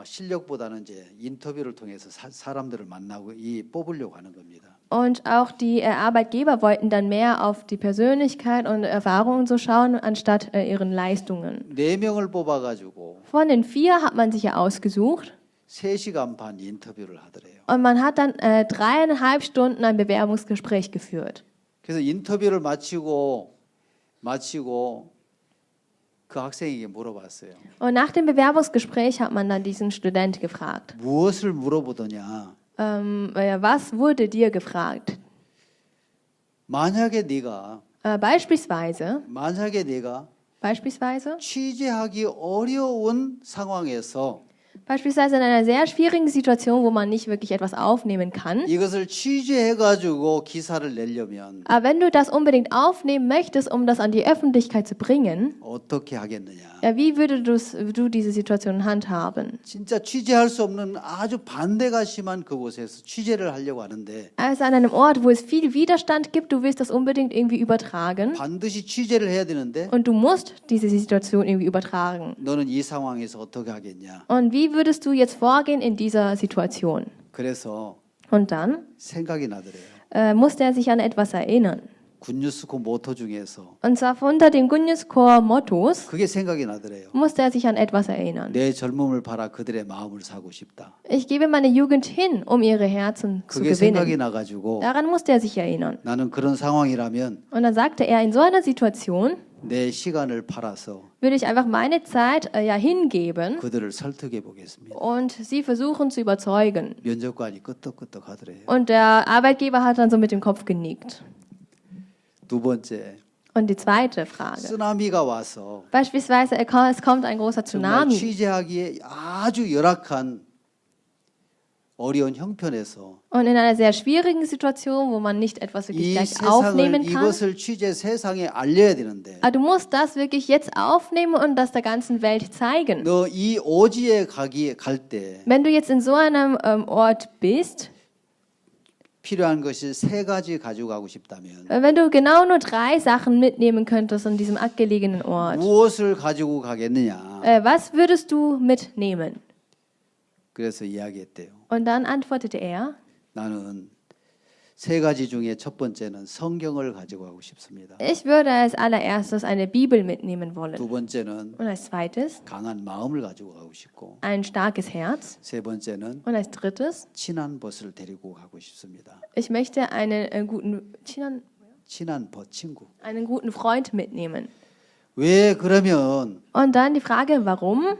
실력보다는 이제 인터뷰를 통해서 사람들을 만나고 뽑으려고 하는 겁니다. Und auch die Arbeitgeber wollten dann mehr auf die Persönlichkeit und Erfahrungen so schauen, anstatt ihren Leistungen. 4명을 뽑아가지고 Von den 4 hat man sich ja ausgesucht 3시간 반 인터뷰를 하더래요. und man hat dann 3,5 Stunden ein Bewerbungsgespräch geführt. 그래서 인터뷰를 마치고 그 학생에게 물어봤어요. Und nach dem Bewerbungsgespräch hat man dann diesen Student gefragt. 무엇을 물어보더냐? Was wurde dir gefragt? 만약에 네가 Beispielsweise 취재하기 어려운 상황에서 Beispielsweise in einer sehr schwierigen Situation, wo man nicht wirklich etwas aufnehmen kann. 이것을 취재해가지고 기사를 내려면 Aber wenn du das unbedingt aufnehmen möchtest, um das an die Öffentlichkeit zu bringen, 어떻게 하겠느냐? ja, wie würdest du diese Situation handhaben? 진짜 취재할 수 없는 아주 반대가 심한 그곳에서 취재를 하려고 하는데 Also an einem Ort, wo es viel Widerstand gibt, du willst das unbedingt irgendwie übertragen 반드시 취재를 해야 되는데 und du musst diese Situation irgendwie übertragen. 너는 이 상황에서 어떻게 하겠냐? Und wie würdest du jetzt vorgehen in dieser Situation? 그래서 Und dann 생각이 나더래요. musste er sich an etwas erinnern. 굿뉴스코 모토 중에서 Und zwar unter den Gunjus-Core Mottos 그게 생각이 나더래요. musste er sich an etwas erinnern. 내 젊음을 팔아 그들의 마음을 사고 싶다. Ich gebe meine Jugend hin, um ihre Herzen zu 그게 생각이 gewinnen. 나가지고 Daran musste er sich erinnern. 나는 그런 상황이라면 Und dann sagte er, in so einer Situation 내 시간을 팔아서 würde ich einfach meine Zeit hingeben 그들을 설득해 보겠습니다. und sie versuchen zu überzeugen. 면접관이 끄떡끄떡 하더래요. Und der Arbeitgeber hat dann so mit dem Kopf genickt. 두 번째, Und die zweite Frage. 쓰나미가 와서 Beispielsweise, es kommt ein großer 정말 Tsunami. 취재하기에 아주 열악한 어려운 형편에서 Und in einer sehr schwierigen Situation, wo man nicht etwas wirklich 이 gleich 세상을 aufnehmen kann. 이것을 취재 세상에 알려야 되는데 Aber du musst das wirklich jetzt aufnehmen und das der ganzen Welt zeigen. 너 이 오지에 갈 때 Wenn du jetzt in so einem Ort bist, 필요한 것이 3가지 가져가고 싶다면 wenn du genau nur 3 Sachen mitnehmen könntest an diesem abgelegenen Ort, 무엇을 가지고 가겠느냐? was würdest du mitnehmen? 그래서 이야기했대요. Und dann antwortete er, 나는 세 가지 중에 첫 번째는 성경을 가지고 가고 싶습니다. Ich würde als allererstes eine Bibel mitnehmen wollen. 두 번째는 Und als zweites 강한 마음을 가지고 가고 싶고, ein starkes Herz. 세 번째는 Und als drittes, 친한 벗을 데리고 가고 싶습니다. ich möchte 친한 벗, 친구. einen guten Freund mitnehmen. 왜 그러면 Und dann die Frage, warum?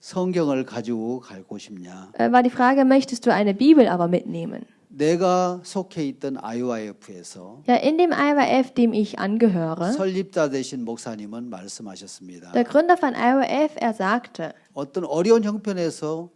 성경을 가지고 가고 싶냐? War die Frage, möchtest du eine Bibel aber mitnehmen? 내가 속해 있던 IYF에서 Ja, in dem IWF, dem ich angehöre, 설립자 되신 목사님은 말씀하셨습니다. der Gründer von IWF, er sagte, 어떤 어려운 형편에서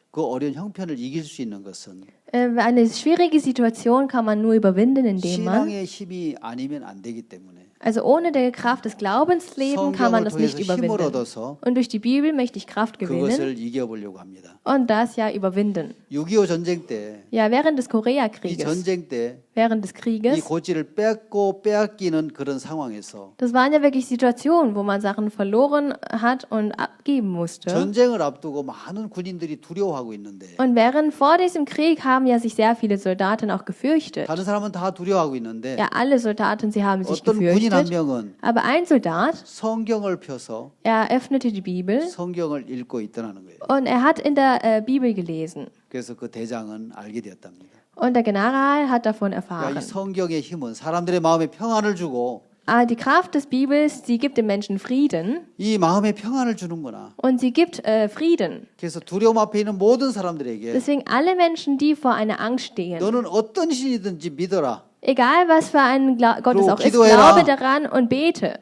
그 어려운 형편을 이길 수 있는 것은 eine schwierige Situation kann man nur überwinden, indem man, 신앙의 힘이 아니면 안 되기 때문에 also ohne die Kraft des Glaubenslebens kann man 성경을 das nicht 통해서 힘을 überwinden. 얻어서 Und durch die Bibel möchte ich Kraft gewinnen 그것을 이겨보려고 합니다. und das ja überwinden. 6.25 전쟁 때, Ja, während des 이 Koreakrieges, 전쟁 때 während des 이 Krieges, 고지를 뺏고 빼앗기는 그런 상황에서 das waren ja wirklich Situationen, wo man Sachen verloren hat und abgeben musste. 전쟁을 앞두고 많은 군인들이 두려워하고 있는데 Und während vor diesem Krieg haben ja sich sehr viele Soldaten auch gefürchtet. 다른 사람은 다 두려워하고 있는데 Ja, alle Soldaten, sie haben sich 어떤 군인 한 gefürchtet. 명은 Aber ein Soldat, 성경을 펴서 er öffnete die Bibel 성경을 읽고 있더라는 거예요. und er hat in der Bibel gelesen. 그래서 그 대장은 알게 되었답니다. Und der General hat davon 야, 이 erfahren. 성경의 힘은 사람들의 마음에 평안을 주고 Die Kraft des Bibels, sie gibt dem Menschen Frieden 이 마음에 평안을 주는구나. und sie gibt Frieden. 그래서 두려움 앞에 있는 모든 사람들에게 Deswegen alle Menschen, die vor einer Angst stehen, 너는 어떤 신이든지 믿어라. egal was für ein Gott es 그리고 auch ist, 기도해라. glaube daran und bete.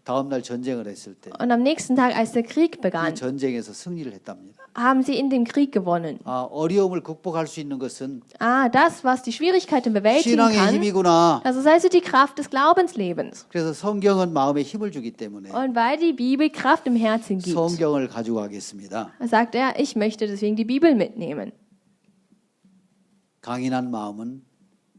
다음 날 전쟁을 했을 때 이 Und am nächsten Tag, als der Krieg begann, 전쟁에서 승리를 했답니다. haben sie in dem Krieg gewonnen. 어려움을 극복할 수 있는 것은 Das, was die Schwierigkeiten bewältigen 신앙의 kann, 힘이구나. das ist also die Kraft des Glaubenslebens. 그래서 성경은 마음에 힘을 주기 때문에 Und weil die Bibel Kraft im Herzen gibt, 성경을 가지고 가겠습니다. sagt er, ich möchte deswegen die Bibel mitnehmen. 강인한 마음은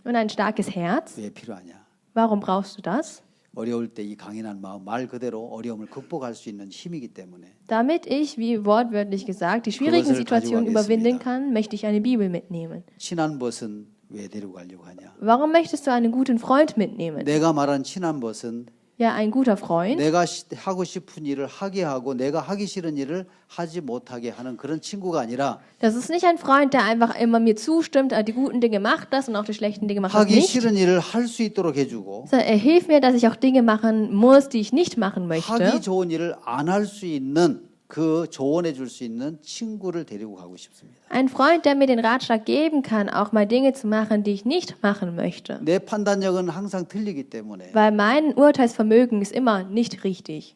Und ein starkes Herz, 왜 필요하냐? warum brauchst du das? 어려울 때 이 강인한 마음 말 그대로 어려움을 극복할 수 있는 힘이기 때문에 Damit ich, wie wortwörtlich gesagt, die schwierigen 그것을 Situationen 가지고 überwinden 가겠습니다. kann, möchte ich eine Bibel mitnehmen. 친한 벗은 왜 데리고 가려고 하냐? Warum möchtest du einen guten Freund mitnehmen? 내가 말한 친한 벗은 Ja, ein guter Freund. 내가 하고 싶은 일을 하게 하고 내가 하기 싫은 일을 하지 못하게 하는 그런 친구가 아니라 Das ist nicht ein Freund, der einfach immer mir zustimmt, die guten Dinge macht das und auch die schlechten Dinge macht das 하기 nicht. 싫은 일을 할 수 있도록 해주고 Sondern er hilft mir, dass ich auch Dinge machen muss, die ich nicht machen möchte. 하기 좋은 일을 안 할 수 있는 그 조언해 줄 수 있는 친구를 데리고 가고 싶습니다. Ein Freund, der mir den Ratschlag geben kann, auch mal Dinge zu machen, die ich nicht machen möchte. 내 판단력은 항상 틀리기 때문에 Weil mein Urteilsvermögen ist immer nicht richtig.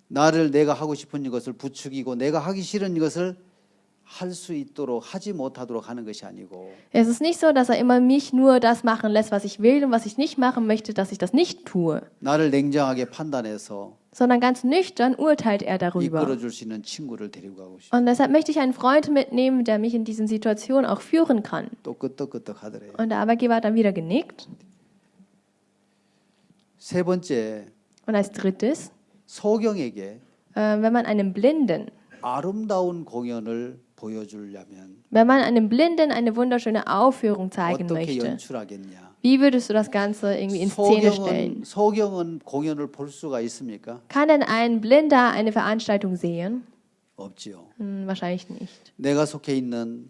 나를 내가 하고 싶은 것을 부추기고 내가 하기 싫은 것을 할 수 있도록 하지 못하도록 하는 것이 아니고 Es ist nicht so, dass er immer mich nur das machen lässt, was ich will und was ich nicht machen möchte, dass ich das nicht tue. 나를 냉정하게 판단해서 Sondern ganz nüchtern urteilt er darüber. 이끌어 줄 수 있는 친구를 데리고 가고 싶어요. Und deshalb möchte ich einen Freund mitnehmen, der mich in diesen Situationen auch führen kann. 또 끄떡끄떡 하더래요. Und der Arbeitgeber hat dann wieder genickt. 세 번째, Und als drittes, 소경에게 wenn man einem Blinden, 아름다운 공연을 보여주려면 wenn man einem Blinden eine wunderschöne Aufführung zeigen 어떻게 möchte, 연출하겠냐? wie würdest du das Ganze irgendwie in Szene stellen? 소경은 공연을 볼 수가 있습니까? Kann denn ein Blinder eine Veranstaltung sehen? 없지요. Wahrscheinlich nicht. 내가 속해 있는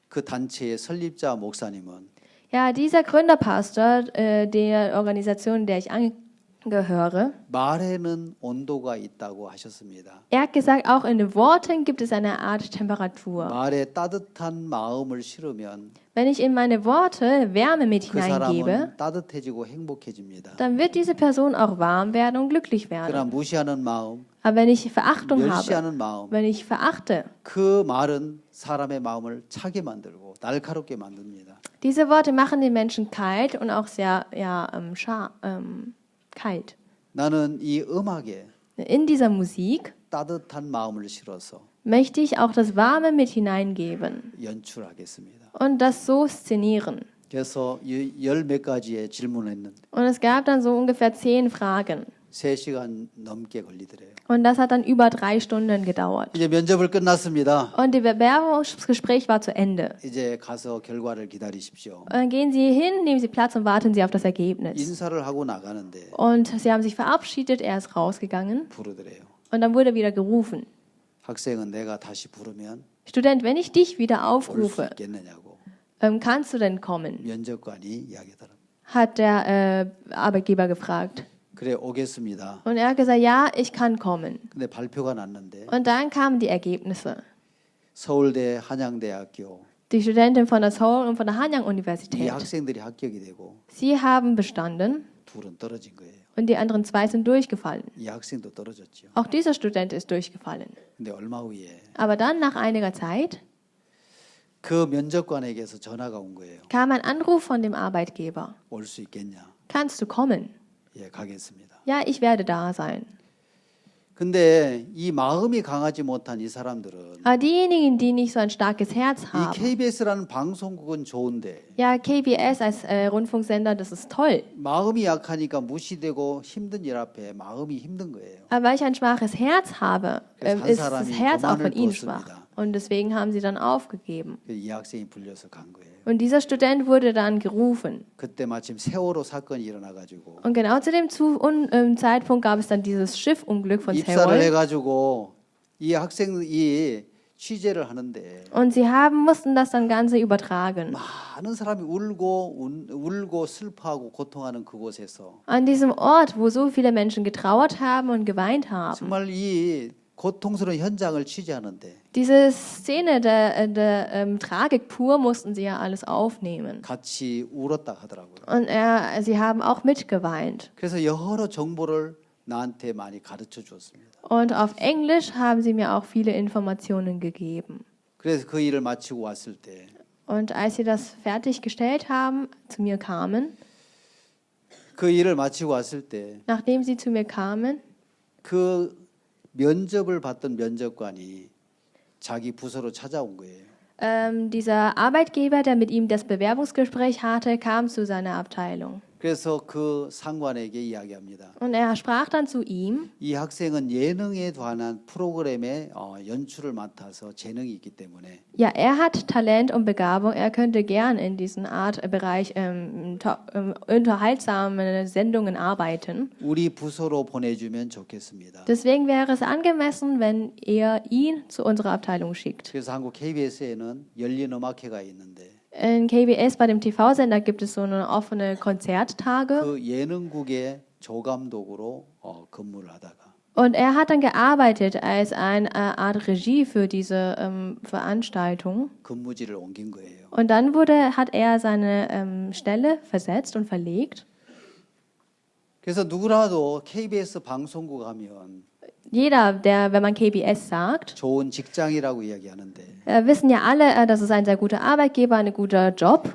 그 단체의 설립자 목사님은 Ja, dieser Gründerpastor der Organisation, der ich angehöre, 말에는 온도가 있다고 하셨습니다. er hat gesagt, auch in den Worten gibt es eine Art Temperatur. 말에 따뜻한 마음을 실으면 Wenn ich in meine Worte Wärme mit 그 hineingebe, 사람은 따뜻해지고 행복해집니다. dann wird diese Person auch warm werden und glücklich 그러나 werden. 무시하는 마음, Aber wenn ich Verachtung habe, 멸시하는 마음, wenn ich verachte, 그 말은 사람의 마음을 차게 만들고 날카롭게 만듭니다. diese Worte machen den Menschen kalt und auch sehr kalt. 나는 이 음악에 In dieser Musik 따뜻한 마음을 실어서 möchte ich auch das Warme mit hineingeben 연출하겠습니다. und das so szenieren. 그래서 열 몇 가지의 질문을 했는데 Und es gab dann so ungefähr 10 Fragen. 3시간 넘게 걸리더래요. Und das hat dann über 3 Stunden gedauert. 이제 면접을 끝났습니다. Und das Bewerbungsgespräch war zu Ende. 이제 가서 결과를 기다리십시오. Und dann gehen Sie hin, nehmen Sie Platz und warten Sie auf das Ergebnis. 인사를 하고 나가는데 Und sie haben sich verabschiedet, er ist rausgegangen 부르더래요. und dann wurde er wieder gerufen. 학생은 내가 다시 부르면 Student, wenn ich dich wieder 올 수 aufrufe, 있겠느냐고 kannst du denn kommen? 면접관이 이야기하더랍니다. Hat der Arbeitgeber gefragt. 그래 오겠습니다. Und er hat gesagt, ja, ich kann kommen. 근데 발표가 났는데 Und dann kamen die Ergebnisse. 서울대 한양대학교 Die Studentin von der Seoul und von der 이 Hanyang-Universität. 학생들이 합격이 되고 Sie haben bestanden 둘은 떨어진 거예요. und die anderen 2 sind durchgefallen. 이 학생도 떨어졌죠. Auch dieser Student ist durchgefallen. 근데 얼마 후에 Aber dann, nach einiger Zeit, 그 면접관에게서 전화가 온 거예요. kam ein Anruf von dem Arbeitgeber. 올 수 있겠냐? Kannst du kommen? 예, 가겠습니다. Ja, ich werde da sein. 근데 이 마음이 강하지 못한 이 사람들은 Aber diejenigen, die nicht so ein starkes Herz 이 haben, KBS라는 방송국은 좋은데 ja, KBS als Rundfunksender, das ist toll. 마음이 약하니까 무시되고 힘든 일 앞에 마음이 힘든 거예요. Aber weil ich ein schwaches Herz habe, 그래서 ist 한 das 사람이 Herz auch 교만을 von ihnen 부었습니다. schwach. Und deswegen haben sie dann aufgegeben. 이 학생이 불려서 간 거예요. Und dieser Student wurde dann gerufen. 그때 마침 세월호 사건이 일어나가지고 Und genau zu dem Zeitpunkt gab es dann dieses Schiffunglück von 입사를 Seoul. 해가지고 이 학생이 취재를 하는데 Und sie mussten das dann Ganze übertragen. 많은 사람이 울고 슬퍼하고 고통하는 그곳에서 An diesem Ort, wo so viele Menschen getrauert haben und geweint haben. 정말 이 고통스러운 현장을 취재하는데 Diese Szene der Tragik pur mussten sie ja alles aufnehmen. 같이 울었다 하더라고요. Und sie haben auch mitgeweint. 그래서 여러 정보를 나한테 많이 가르쳐 주었습니다. Und auf Englisch haben sie mir auch viele Informationen gegeben. 그래서 그 일을 마치고 왔을 때 Und als sie das fertiggestellt haben, zu mir kamen, 그 일을 마치고 왔을 때 nachdem sie zu mir kamen, 그 면접을 받던 면접관이 자기 부서로 찾아온 거예요. dieser Arbeitgeber, der mit ihm das Bewerbungsgespräch hatte, kam zu seiner Abteilung. 그래서 그 상관에게 이야기합니다. Und er sprach dann zu ihm, 이 학생은 예능에 관한 프로그램의 연출을 맡아서 재능이 있기 때문에 ja, er hat Talent und Begabung, er könnte gern in diesen Bereich unterhaltsame Sendungen arbeiten. 우리 부서로 보내주면 좋겠습니다. Deswegen wäre es angemessen, wenn ihr ihn zu unserer Abteilung schickt. 그래서 한국 KBS에는 열린 음악회가 있는데 In KBS bei dem TV-Sender gibt es so eine offene Konzerttage. 그 예능국의 조감독으로 근무를 하다가 Und er hat dann gearbeitet als eine Art Regie für diese Veranstaltung. 근무지를 옮긴 거예요. Und dann hat er seine Stelle versetzt und verlegt. 그래서 누구라도 KBS 방송국 하면 Jeder, wenn man KBS sagt, 좋은 직장이라고 이야기하는데 wissen ja alle, das ist ein sehr guter Arbeitgeber, ein guter Job.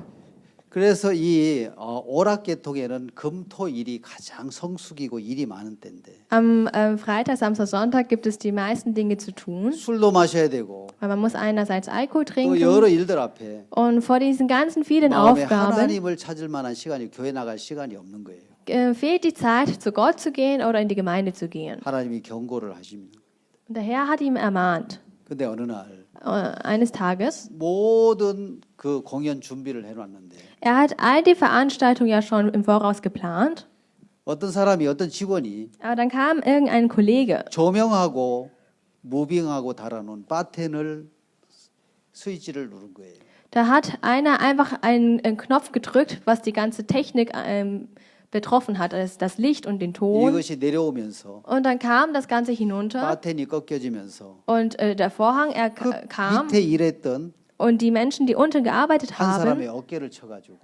그래서 이 오락계통에는 금토일이 가장 성숙이고 일이 많은 때인데 Am Freitag, Samstag, Sonntag gibt es die meisten Dinge zu tun. 술도 마셔야 되고 Weil man muss einerseits Alkohol 또 trinken 여러 일들 앞에 und vor diesen ganzen vielen 마음에 Aufgaben 하나님을 찾을 만한 시간이 교회 나갈 시간이 없는 거예요. fehlt die Zeit, zu Gott zu gehen oder in die Gemeinde zu gehen. 하나님이 경고를 하십니다. Und der Herr hat ihm ermahnt. 근데 어느 날 Eines Tages, 모든 그 공연 준비를 해놨는데 er hat all die Veranstaltungen ja schon im Voraus geplant. 어떤 사람이 어떤 직원이 Aber dann kam irgendein Kollege 조명하고 무빙하고 달아놓은 버튼을 스위치를 누른 거예요. Da hat einer einfach einen Knopf gedrückt, was die ganze Technik betroffen hat, also das Licht und den Ton. 이것이 내려오면서 Und dann kam das Ganze hinunter 버튼이 꺾여지면서 und der Vorhang 그 kam 밑에 일했던 und die Menschen, die unten gearbeitet 한 haben, 사람의 어깨를 쳐가지고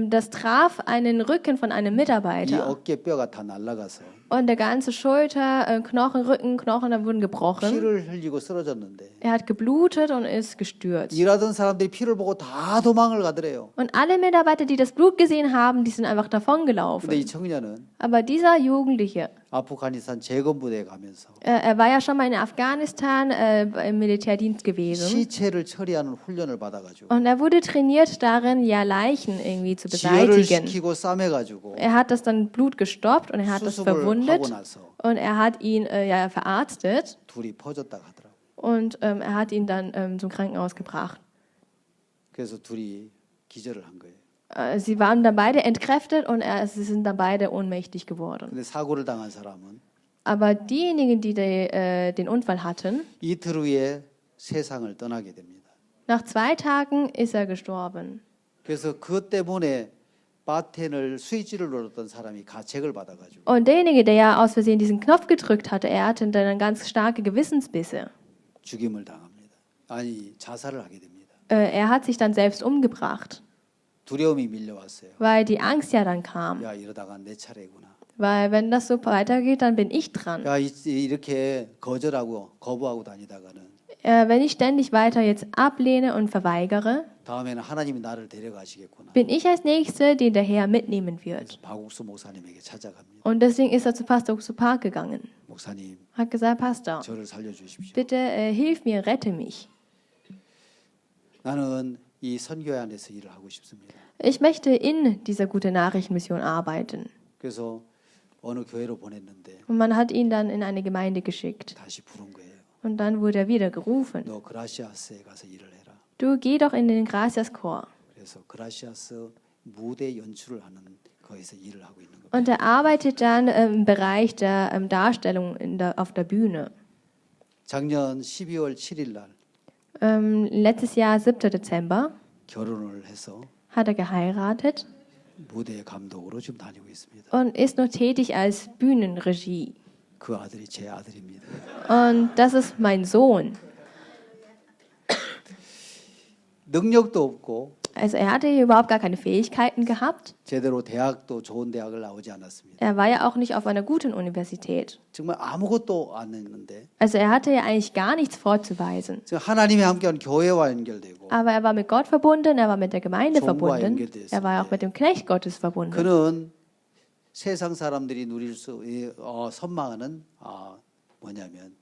das traf einen Rücken von einem 이 Mitarbeiter. 어깨뼈가 다 날아가서 Und der ganze Schulter, Knochen, Rücken, Knochen, da wurden gebrochen. 피를 흘리고 쓰러졌는데 Er hat geblutet und ist gestürzt. 일하던 사람들이 피를 보고 다 도망을 가더래요. Und alle Mitarbeiter, die das Blut gesehen haben, die sind einfach 근데 이 davongelaufen. 청년은 Aber dieser Jugendliche, 아프가니스탄 재건부대에 가면서 er war ja schon mal in Afghanistan im Militärdienst gewesen. 시체를 처리하는 훈련을 받아가지고 Und er wurde trainiert darin, ja Leichen irgendwie zu 지혈을 beseitigen. 시키고 싸매가지고 Er hat das dann Blut gestoppt und er hat das 수습을 verwundet 나서 und er hat ihn verarztet 둘이 퍼졌다고 하더라고. und er hat ihn dann zum Krankenhaus gebracht. 그래서 둘이 기절을 한 거예요. Sie waren dann beide entkräftet und sie sind dann beide ohnmächtig geworden. 근데 사고를 당한 사람은 Aber diejenigen, die den Unfall hatten, 이틀 후에 세상을 떠나게 됩니다. nach 2 Tagen ist er gestorben. 그래서 그것 때문에 버튼을 스위치를 눌렀던 사람이 가책을 받아가지고 Und derjenige, der ja aus Versehen diesen Knopf gedrückt hatte, er hatte dann ganz starke Gewissensbisse. 죽임을 당합니다. 아니 자살을 하게 됩니다. Er hat sich dann selbst umgebracht, 두려움이 밀려왔어요. weil die Angst ja dann kam. 야 이러다가 내 차례구나. Weil wenn das so weitergeht, dann bin ich dran. 야 이렇게 거절하고 거부하고 다니다가는 Wenn ich ständig weiter jetzt ablehne und verweigere, 다음에는 하나님이 나를 데려가시겠구나. bin ich als Nächste, den der Herr mitnehmen wird. 그래서 박욱수 목사님에게 찾아갑니다. Und deswegen ist er zu Pastor Park gegangen. 목사님 Hat gesagt, Pastor, 저를 살려주십시오. bitte hilf mir, rette mich. 나는 이 선교회 안에서 일을 하고 싶습니다. Ich möchte in dieser Gute-Nachrichten-Mission arbeiten. 그래서 어느 교회로 보냈는데 Und man hat ihn dann in eine Gemeinde geschickt. 다시 부른 거예요. Und dann wurde er wieder gerufen. 너 그라시아스에 가서 일을 해라. Du geh doch in den Gracias-Chor. 그래서 그라시아스 무대 연출을 하는 거기서 일을 하고 있는 겁니다. Und er arbeitet dann im Bereich der Darstellung auf der Bühne. 작년 12월 7일 날 Letztes Jahr, 7. Dezember, 결혼을 해서 hat er geheiratet 무대 감독으로 지금 다니고 있습니다. und ist nur tätig als Bühnenregie. 그 아들이 제 아들입니다. Und das ist mein Sohn. 능력도 없고 Also er hatte hier überhaupt gar keine Fähigkeiten gehabt. 제대로 대학도 좋은 대학을 나오지 않았습니다. Er war ja auch nicht auf einer guten Universität. 정말 아무것도 안 했는데 Also er hatte ja eigentlich gar nichts vorzuweisen. 지금 하나님이 함께한 교회와 연결되고 Aber er war mit Gott verbunden, er war mit der Gemeinde 종과 verbunden, 연결되었을 er war auch 때 mit dem Knecht Gottes verbunden. 그는 세상 사람들이 누릴 수 선망하는 뭐냐면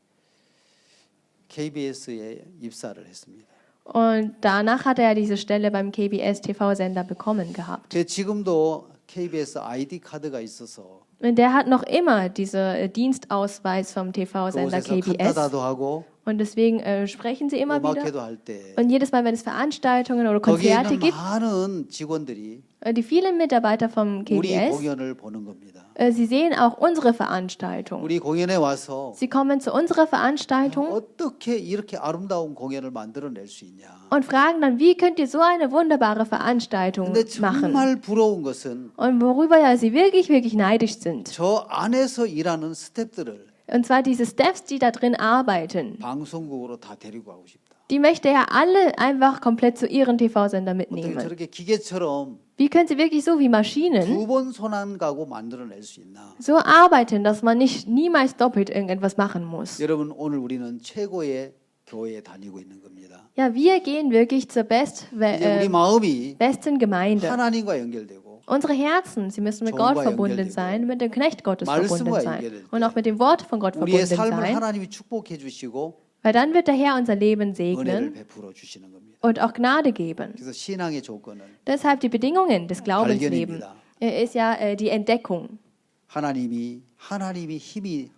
KBS에 입사를 했습니다. Und danach hat er diese Stelle beim KBS TV-Sender bekommen gehabt. 지금도 KBS ID 카드가 있어서 Und der hat noch immer diesen Dienstausweis vom TV-Sender 그곳에서 KBS. 칸타다도 하고 Und deswegen sprechen sie immer wieder. 음악회도 할 때 Und jedes Mal, wenn es Veranstaltungen oder 거기에 Konzerte 있는 gibt, 많은 직원들이 die vielen Mitarbeiter vom 우리 KBS, 공연을 보는 겁니다. sie sehen auch unsere Veranstaltung. 우리 공연에 와서 Sie kommen zu unserer Veranstaltung 어떻게 이렇게 아름다운 공연을 만들어낼 수 있냐. und fragen dann, wie könnt ihr so eine wunderbare Veranstaltung 근데 machen? 정말 부러운 것은 Und worüber ja sie wirklich, wirklich neidisch sind. 저 안에서 일하는 스태프들을 Und zwar diese Staffs, die da drin arbeiten. 방송국으로 다 데리고 가고 싶다. Die möchte er alle einfach komplett zu ihren TV-Sender 어떻게 mitnehmen. 저렇게 기계처럼 Wie können sie wirklich so wie Maschinen 두 번 손 안 가고 만들어낼 수 있나? so arbeiten, dass man nicht niemals doppelt irgendetwas machen muss? 여러분 오늘 우리는 최고의 교회에 다니고 있는 겁니다. Ja, wir gehen wirklich zur 이제 우리 마음이 besten Gemeinde. 하나님과 연결되고 Unsere Herzen, sie müssen mit Jon과 Gott verbunden 연결되고, sein, mit dem Knecht Gottes 말씀과 verbunden sein 연결될 때 und auch mit dem Wort von Gott 우리의 verbunden 삶을 sein, 하나님이 축복해 주시고 weil dann wird der Herr unser Leben 은혜를 segnen 베풀어 주시는 겁니다. und auch Gnade geben. 그래서 신앙의 조건은 Deshalb die Bedingungen des Glaubenslebens 발견입니다. ist ja die Entdeckung. 하나님이 힘이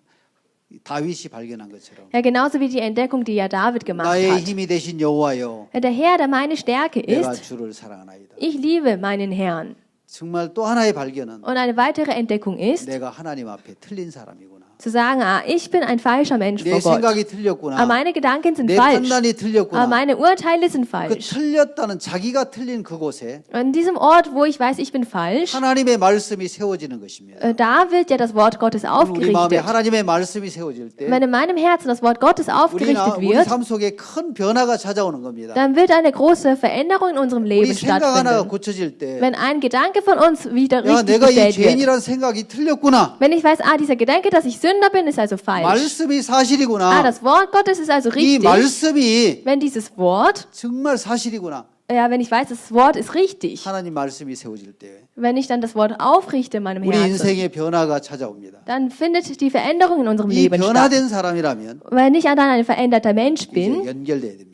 다윗이 발견한 것처럼 Ja, genauso wie die Entdeckung, die ja David gemacht 나의 hat. 힘이 되신 여호와여 Der Herr, der meine Stärke 내가 ist, 주를 사랑하나이다. ich liebe meinen Herrn. 정말 또 하나의 발견은 Und eine weitere Entdeckung ist, 내가 하나님 앞에 틀린 사람이구나. zu sagen, ich bin ein falscher Mensch 내 vor Gott. 생각이 틀렸구나. Meine Gedanken sind 내 falsch. 판단이 틀렸구나. Meine Urteile sind 그 falsch. 틀렸다는 자기가 틀린 그곳에 An diesem Ort, wo ich weiß, ich bin falsch, 하나님의 말씀이 세워지는 것입니다. da wird ja das Wort Gottes 우리 마음에 aufgerichtet. 하나님의 말씀이 세워질 때 Wenn in meinem Herzen das Wort Gottes aufgerichtet 우리 wird, 삶 속에 큰 변화가 찾아오는 겁니다. dann wird eine große Veränderung in unserem 우리 Leben 생각 하나가 stattfinden. 고쳐질 때 Wenn ein Gedanke von uns wieder 야, richtig 내가 이 gestellt wird. 죄인이란 생각이 틀렸구나. Wenn ich weiß, dieser Gedanke, dass ich Sünder bin, ist also falsch. 말씀이 사실이구나. Das Wort Gottes ist also 이 richtig. 말씀이 Wenn dieses Wort 정말 사실이구나. ja, wenn ich weiß, das Wort ist richtig, 하나님 말씀이 세워질 때 wenn ich dann das Wort aufrichte in meinem 우리 Herzen, 인생의 변화가 찾아옵니다. dann findet die Veränderung in unserem 이 Leben statt. 변화된 사람이라면 Wenn ich dann ein veränderter Mensch 이제 bin, 연결돼야 됩니다.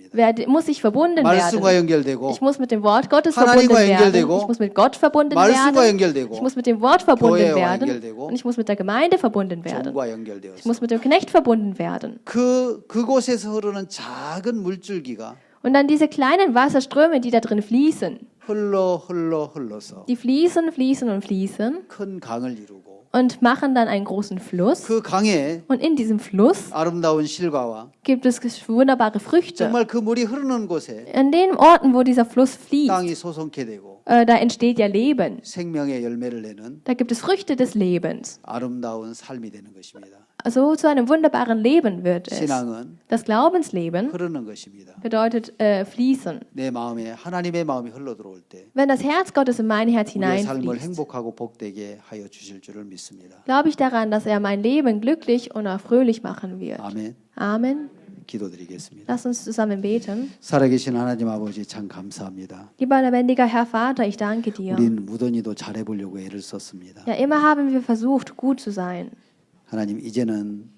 muss ich verbunden 말씀과 werden. 연결되고 Ich muss mit dem Wort Gottes 하나님과 verbunden werden. 연결되고, Ich muss mit Gott verbunden 말씀과 werden. 연결되고 Ich muss mit dem Wort verbunden 교회와 werden. 연결되고 Und ich muss mit der Gemeinde verbunden werden. 종과 Ich 연결되어서 muss mit dem Knecht verbunden werden. 그곳에서 흐르는 작은 물줄기가 Und dann diese kleinen Wasserströme, die da drin fließen. 흘러서 Die fließen, fließen und fließen 큰 강을 이루고 und machen dann einen großen Fluss. 그 강에 Und in diesem Fluss 아름다운 실과와 gibt es wunderbare Früchte. 정말 그 물이 흐르는 곳에 An den Orten, wo dieser Fluss fließt, 땅이 소송케 되고 da entsteht ja Leben. 생명의 열매를 내는 Da gibt es Früchte des Lebens. 아름다운 삶이 되는 것입니다. So zu einem wunderbaren Leben wird es. 신앙은 Das Glaubensleben 흐르는 것입니다. bedeutet fließen. 내 마음에 하나님의 마음이 흘러 들어올 때 Wenn das Herz Gottes in mein Herz 우리의 삶을 hineinfließt, 행복하고 복되게 하여 주실 줄을 믿습니다. glaube ich daran, dass er mein Leben glücklich und auch fröhlich machen wird. 아멘. Amen. 기도드리겠습니다. Lass uns zusammen beten. 살아계신 하나님 아버지 참 감사합니다. Lieber lebendiger Herr Vater, ich danke dir. 우리는 무던히도 잘해보려고 애를 썼습니다. Ja, immer haben wir versucht, gut zu sein. 하나님 이제는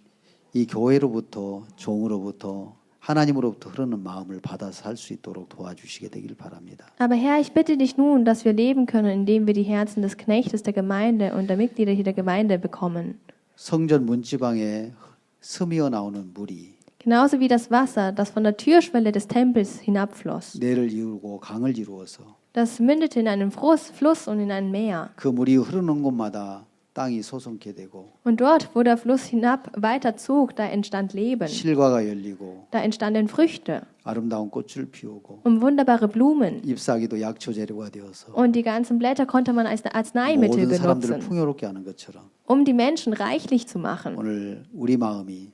이 교회로부터 종으로부터 하나님으로부터 흐르는 마음을 받아서 살 수 있도록 도와주시게 되길 바랍니다. Aber Herr, ich bitte dich nun, dass wir leben können, indem wir die Herzen des Knechtes der Gemeinde und der Mitglieder hier der Gemeinde bekommen. 성전 문지방에 스미어 나오는 물이 Genauso wie das Wasser, das von der Türschwelle des Tempels hinabfloss. 내를 이루고 강을 이루어서 Das mündete in einen Fluss und in ein Meer. 그 물이 흐르는 곳마다 땅이 소송케 되고 Und dort, wo der Fluss hinab weiterzog, da entstand Leben. 실과가 열리고 Da entstanden Früchte 아름다운 꽃을 피우고 und wunderbare Blumen. 잎사귀도 약초 재료가 되어서 Und die ganzen Blätter konnte man als Arzneimittel 모든 사람들을 benutzen, 풍요롭게 하는 것처럼 um die Menschen reichlich zu machen. 오늘 우리 마음이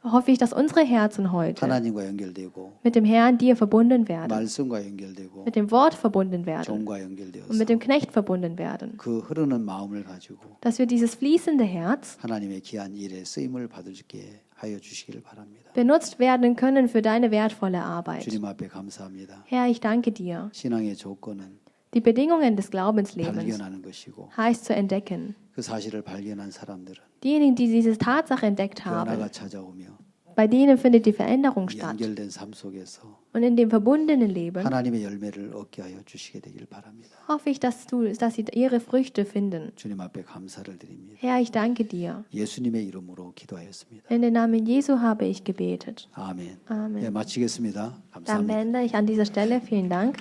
Hoffe ich, dass unsere Herzen heute 하나님과 연결되고 mit dem Herrn dir verbunden werden, 말씀과 연결되고 mit dem Wort verbunden werden 종과 und 연결되어서 mit dem Knecht verbunden werden. 그 흐르는 마음을 가지고 Dass wir dieses fließende Herz 하나님의 귀한 일에 쓰임을 받을 수 있게 하여 주시기를 바랍니다. benutzt werden können für deine wertvolle Arbeit. 주님 앞에 감사합니다. Herr, ich danke dir. 신앙의 조건은 Die Bedingungen des Glaubenslebens 발견하는 것이고 heißt zu entdecken. 그 사실을 발견한 사람들은 Diejenigen, die diese Tatsache entdeckt haben, 변화가 찾아오며 bei denen findet die Veränderung statt. 연결된 삶 속에서 Und in dem verbundenen Leben 하나님의 열매를 얻게 하여 주시게 되길 바랍니다. hoffe ich, dass sie ihre Früchte finden. 주님 앞에 감사를 드립니다. Herr, ich danke dir. 예수님의 이름으로 기도하였습니다. In den Namen Jesu habe ich gebetet. 아멘. Amen. 네, 마치겠습니다. Dann 감사합니다. beende ich an dieser Stelle. Vielen Dank.